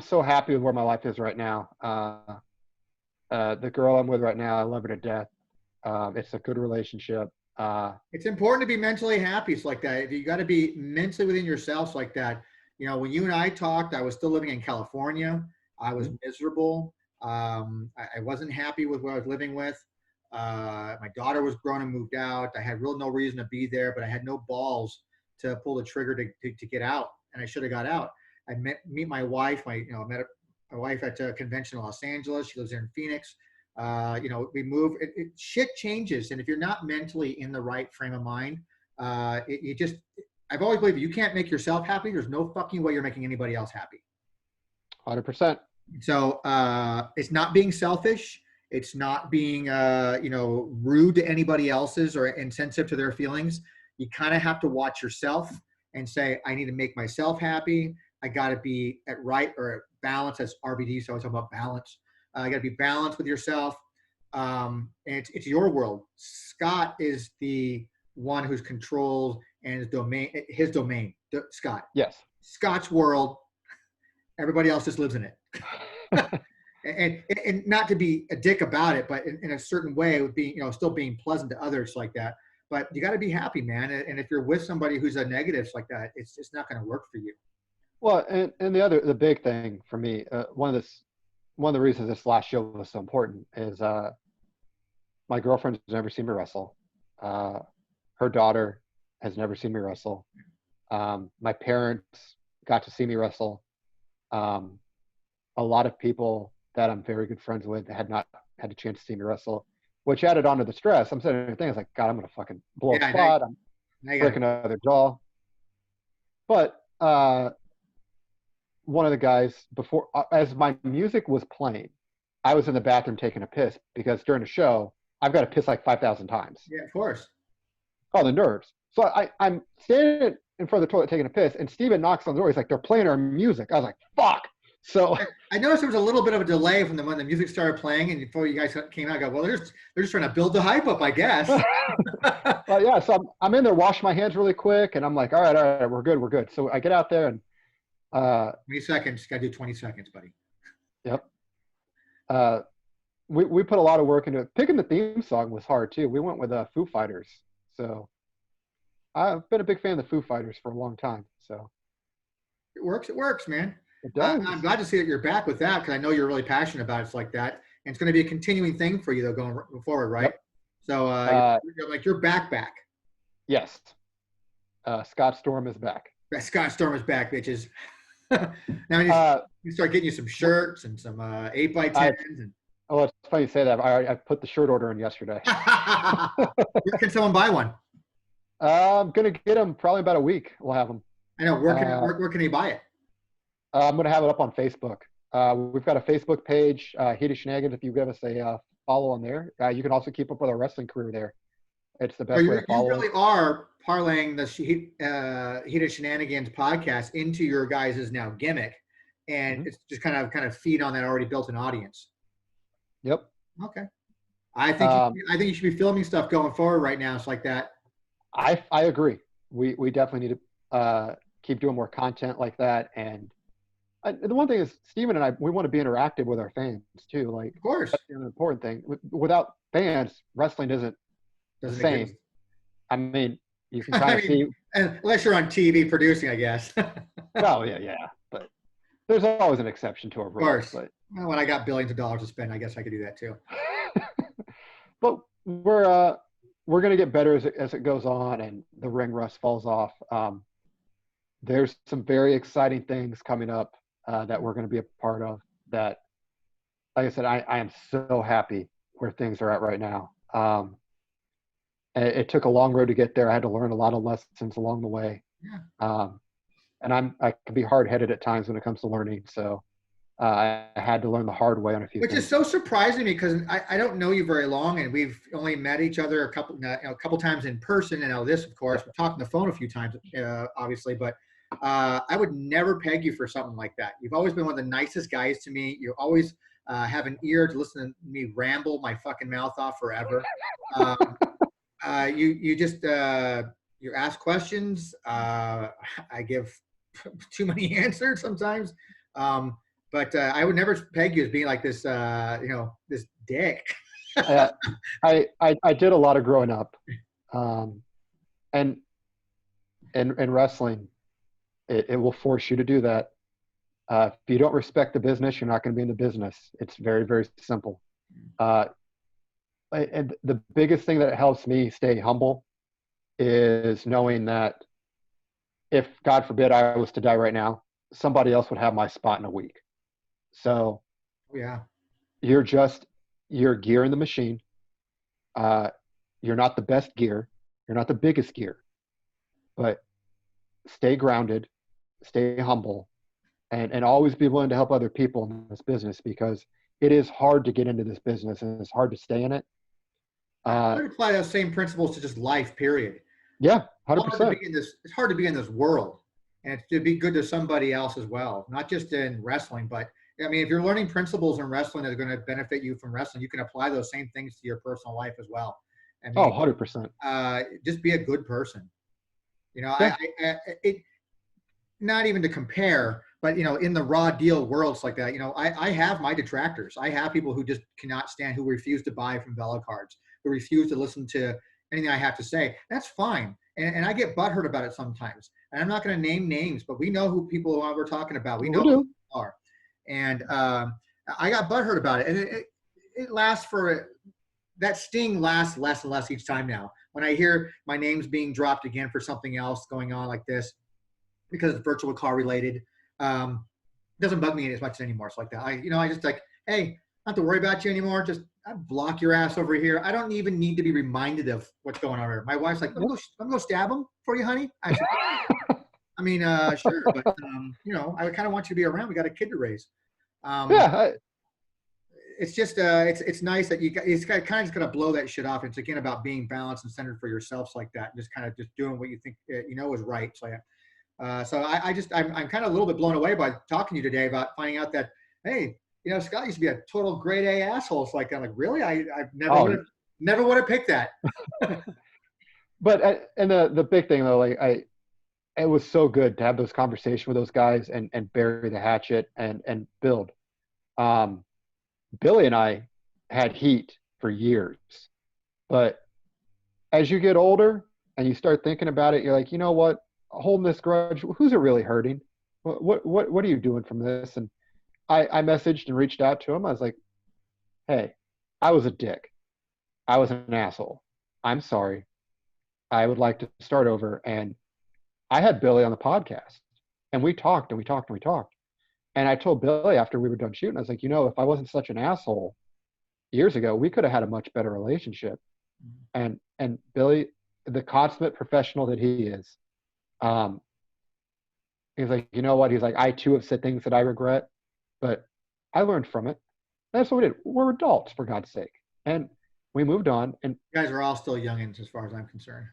so happy with where my life is right now. The girl I'm with right now, I love her to death. It's a good relationship. It's important to be mentally happy. It's like that. You got to be mentally within yourself like that. When you and I talked, I was still living in California. I was miserable. I wasn't happy with what I was living with. My daughter was grown and moved out. I had no reason to be there, but I had no balls to pull the trigger to get out, and I should have got out. I meet my wife. Met my wife at a convention in Los Angeles. She lives there in Phoenix. We move. Shit changes, and if you're not mentally in the right frame of mind, I've always believed you can't make yourself happy. There's no fucking way you're making anybody else happy. 100%. So it's not being selfish. It's not being rude to anybody else's or insensitive to their feelings. You kind of have to watch yourself and say, I need to make myself happy. I got to be at right or at balance. That's RBD. So I was talking about balance. You got to be balanced with yourself. And it's your world. Scott is the one who's controlled and his domain. Scott. Yes. Scott's world. Everybody else just lives in it. and not to be a dick about it, but in a certain way, with being, still being pleasant to others like that. But you got to be happy, man. And if you're with somebody who's a negative like that, it's just not going to work for you. Well, and the big thing for me, one of the reasons this last show was so important is my girlfriend has never seen me wrestle. Her daughter has never seen me wrestle. My parents got to see me wrestle. A lot of people that I'm very good friends with had not had a chance to see me wrestle, which added on to the stress. I'm sitting there thinking, like, God, I'm going to fucking blow a spot. I'm breaking another jaw. But one of the guys, before, as my music was playing, I was in the bathroom taking a piss because during the show, I've got to piss like 5,000 times. Yeah, of course. Oh, the nerves. So I'm standing in front of the toilet taking a piss, and Steven knocks on the door. He's like, they're playing our music. I was like, fuck. So I noticed there was a little bit of a delay from when the music started playing, and before you guys came out, I go, well, they're just trying to build the hype up, I guess. Yeah, so I'm in there, wash my hands really quick, and I'm like, all right, we're good. So I get out there and 20 seconds. Got to do 20 seconds, buddy. Yep. We put a lot of work into it. Picking the theme song was hard too. We went with Foo Fighters, so I've been a big fan of the Foo Fighters for a long time. So it works, man. It does. I'm glad to see that you're back with that because I know you're really passionate about it like that, and it's going to be a continuing thing for you though going forward, right? Yep. So you're back. Yes. Scott Storm is back. Scott Storm is back, bitches. Now you start getting you some shirts and some 8x10s. Oh, it's funny you say that. I put the shirt order in yesterday. Where can someone buy one? I'm gonna get them probably about a week. We'll have them. I know. Where can they buy it? I'm gonna have it up on Facebook. We've got a Facebook page, Heated Shenanigans. If you give us a follow on there, you can also keep up with our wrestling career there. It's the best way to follow. You really are parlaying the Heated Shenanigans podcast into your guys' now gimmick, and it's just kind of feed on that already built-in audience. Yep. Okay. I think you should be filming stuff going forward right now. It's like that. I agree. We definitely need to keep doing more content like that. And the one thing is, Steven and I, we want to be interactive with our fans too. Like, of course, that's an important thing. Without fans, wrestling isn't the same. Exist. I mean, you can kind of see. Unless you're on TV producing, I guess. Oh, yeah. But there's always an exception to a rule. Of course. But well, when I got billions of dollars to spend, I guess I could do that too. But we're going to get better as it goes on and the ring rust falls off. There's some very exciting things coming up that we're going to be a part of that, like I said, I am so happy where things are at right now. It took a long road to get there. I had to learn a lot of lessons along the way. Yeah. And I can be hard-headed at times when it comes to learning. So I had to learn the hard way on a few Which is things. so surprising to me because I don't know you very long, and we've only met each other a couple times in person. And now this, of course, we're talking on the phone a few times, obviously. But I would never peg you for something like that. You've always been one of the nicest guys to me. You always have an ear to listen to me ramble my fucking mouth off forever. You just you ask questions. I give too many answers sometimes. But I would never peg you as being like this, this dick. I did a lot of growing up, and in wrestling, it will force you to do that. If you don't respect the business, you're not going to be in the business. It's very, very simple. And the biggest thing that helps me stay humble is knowing that if, God forbid, I was to die right now, somebody else would have my spot in a week. So Yeah, you're gear in the machine. You're not the best gear. You're not the biggest gear. But stay grounded, stay humble, and always be willing to help other people in this business, because it is hard to get into this business and it's hard to stay in it. I would apply those same principles to just life, period. Yeah, 100%. It's hard to be in this world, and to be good to somebody else as well, not just in wrestling. But I mean, if you're learning principles in wrestling that are going to benefit you from wrestling, you can apply those same things to your personal life as well. I mean, 100%. Just be a good person. Yeah. It not even to compare, but in the raw deal worlds like that, I have my detractors. I have people who just cannot stand, who refuse to buy from VelaCards, who refuse to listen to anything I have to say. That's fine. And I get butthurt about it sometimes. And I'm not going to name names, but we know who people we're talking about. We know who they are. And I got butthurt about it. And it lasts that sting lasts less and less each time now. When I hear my name's being dropped again for something else going on like this, because it's virtual car related, it doesn't bug me as much anymore. It's like that. I just like, hey, not to worry about you anymore. Just block your ass over here. I don't even need to be reminded of what's going on here. My wife's like, I'm gonna stab him for you, honey. I mean, sure, but I kind of want you to be around. We got a kid to raise. It's just it's nice that it's kind of just gonna blow that shit off. It's again about being balanced and centered for yourselves like that, and just kind of just doing what you think is right. So I'm kind of a little bit blown away by talking to you today about finding out that, hey, Scott used to be a total grade A asshole. It's like, I'm like, really? I've never would have picked that. But and the big thing though, like it was so good to have those conversations with those guys and bury the hatchet and build. Billy and I had heat for years, but as you get older and you start thinking about it, you're like, you know what? Holding this grudge, who's it really hurting? What are you doing from this? And I messaged and reached out to him. I was like, hey, I was a dick. I was an asshole. I'm sorry. I would like to start over. And I had Billy on the podcast, and we talked and we talked and we talked. And I told Billy after we were done shooting, I was like, if I wasn't such an asshole years ago, we could have had a much better relationship. And Billy, the consummate professional that he is, he's like, you know what? He's like, I too have said things that I regret, but I learned from it. That's what we did. We're adults, for God's sake. And we moved on. And you guys are all still youngins as far as I'm concerned.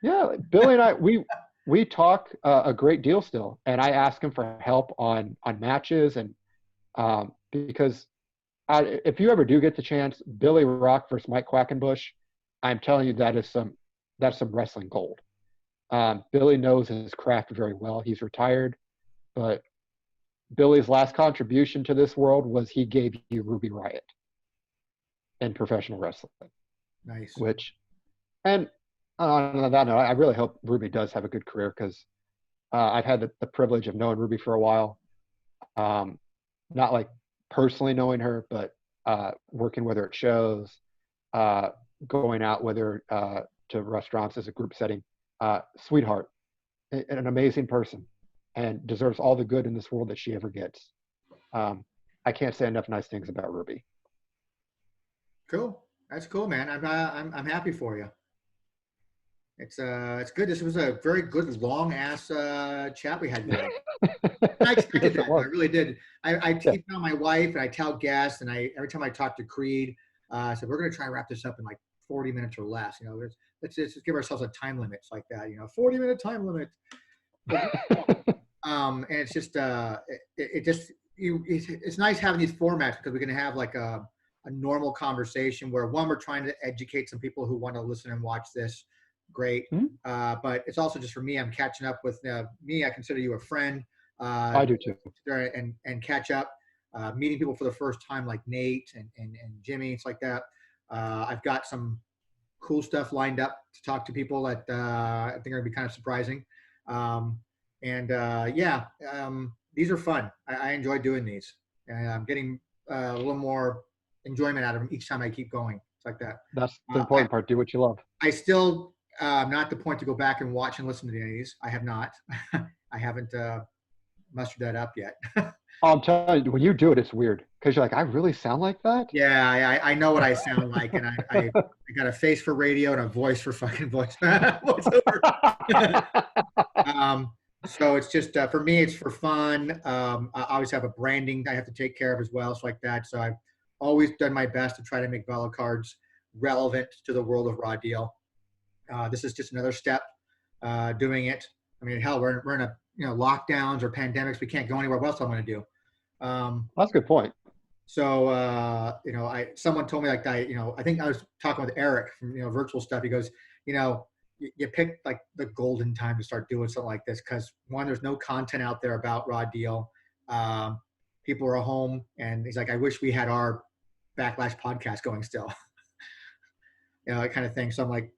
Yeah, Billy and I, we talk a great deal still. And I ask him for help on matches. And because if you ever do get the chance, Billy Rock versus Mike Quackenbush, I'm telling you, that's some wrestling gold. Billy knows his craft very well. He's retired, but Billy's last contribution to this world was he gave you Ruby Riott in professional wrestling. Nice. And on that note, I really hope Ruby does have a good career, because I've had the privilege of knowing Ruby for a while. Not like personally knowing her, but working with her at shows, going out with her to restaurants as a group setting. Sweetheart, an amazing person, and deserves all the good in this world that she ever gets. I can't say enough nice things about Ruby. Cool. That's cool, man. I'm happy for you. It's good. This was a very good long ass chat we had today. I expected Yes, it that. was. I really did. I Yeah. keep telling my wife and I tell guests and every time I talk to Creed, I said we're going to try and wrap this up in like 40 minutes or less. You know, let's just give ourselves a time limit like that. You know, 40-minute time limit. And it's just it's nice having these formats because we're going to have like a normal conversation where one, we're trying to educate some people who want to listen and watch this. Great. But it's also just for me, I'm catching up with me. I consider you a friend. I do too. And catch up, meeting people for the first time like Nate and Jimmy. It's like that. I've got some cool stuff lined up to talk to people that I think are going to be kind of surprising. These are fun. I enjoy doing these, and I'm getting a little more enjoyment out of them each time I keep going. It's like that. That's the important part. Do what you love. I still am not at the point to go back and watch and listen to any of these. I have not. I haven't mustered that up yet. I'm telling you, when you do it, it's weird because you're like, I really sound like that? Yeah, I know what I sound like, and I got a face for radio and a voice for fucking voiceover. So it's just for me, it's for fun. I always have a branding I have to take care of as well, so like that. So I've always done my best to try to make VelaCards relevant to the world of Raw Deal. This is just another step doing it. I mean, hell, we're in a lockdowns or pandemics. We can't go anywhere. What else am I going to do? That's a good point. So someone told me like I think I was talking with Eric from virtual stuff. He goes, you picked like the golden time to start doing something like this because one, there's no content out there about Raw Deal. People are home, and he's like, I wish we had our Backlash podcast going still. That kind of thing. So I'm like,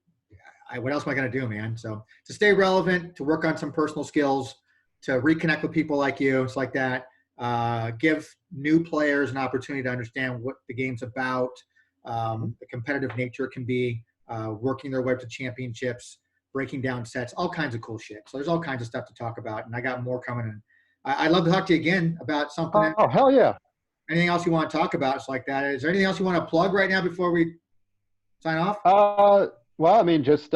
what else am I going to do, man? So to stay relevant, to work on some personal skills, to reconnect with people like you, it's like that. Give new players an opportunity to understand what the game's about, the competitive nature it can be, working their way up to championships, breaking down sets, all kinds of cool shit. So there's all kinds of stuff to talk about, and I got more coming in. I'd love to talk to you again about something. Oh, hell yeah. Anything else you want to talk about? It's like that. Is there anything else you want to plug right now before we sign off? Well, I mean, just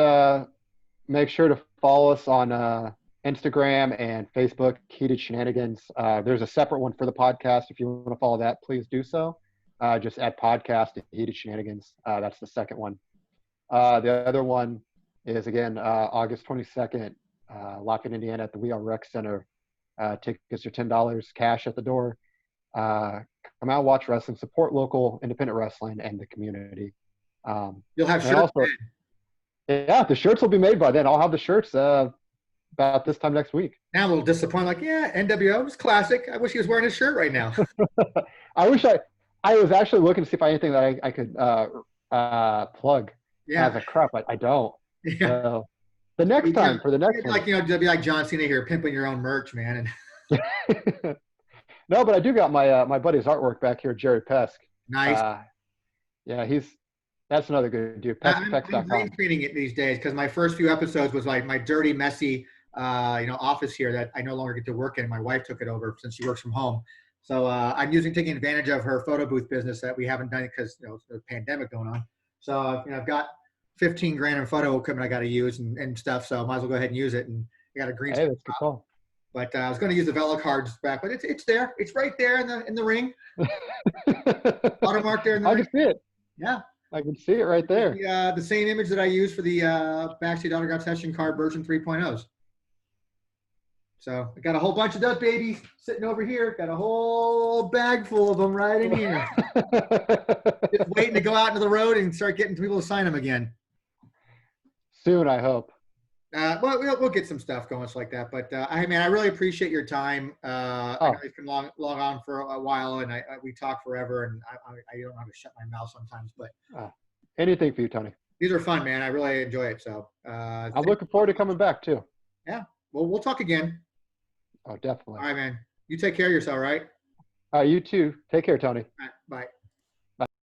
make sure to follow us on Instagram and Facebook, Heated Shenanigans. There's a separate one for the podcast. If you want to follow that, please do so. Just add podcast to Heated Shenanigans. That's the second one. The other one is, again, August 22nd, Lafayette, Indiana at the We Are Rec Center. Tickets are $10, cash at the door. Come out, watch wrestling, support local independent wrestling and the community. You'll have shirts. Yeah, the shirts will be made by then. I'll have the shirts about this time next week. Now I'm a little disappointed. Like, yeah, NWO was classic. I wish he was wearing his shirt right now. I was actually looking to see if I had anything that I could plug. Yeah. I was like, crap, I don't. Yeah. So, the next time, for the next one. Like, to be like John Cena here, pimping your own merch, man. No, but I do got my buddy's artwork back here, Jerry Pesk. Nice. Yeah, that's another good dude. I'm green screening it these days because my first few episodes was like my dirty, messy, office here that I no longer get to work in. My wife took it over since she works from home. So I'm taking advantage of her photo booth business that we haven't done because the pandemic going on. So I've got $15,000 in photo equipment I got to use and stuff. So I might as well go ahead and use it. And I got a green. Hey, that's good call. But I was going to use the VelaCards back, but it's there. It's right there in the ring. Watermark there in the ring. I can see it. Yeah. I can see it right there. The same image that I used for the Backstage Autograph Session card version 3.0s. So I got a whole bunch of those babies sitting over here. Got a whole bag full of them right in here. Just waiting to go out into the road and start getting people to sign them again. Soon, I hope. Well, we'll get some stuff going like that. But I really appreciate your time. I know it's been long on for a while, and we talk forever, and I don't know how to shut my mouth sometimes. But anything for you, Tony. These are fun, man. I really enjoy it. So I'm looking forward to coming back too. Yeah. Well, we'll talk again. Oh, definitely. All right, man. You take care of yourself, all right? You too. Take care, Tony. All right, bye.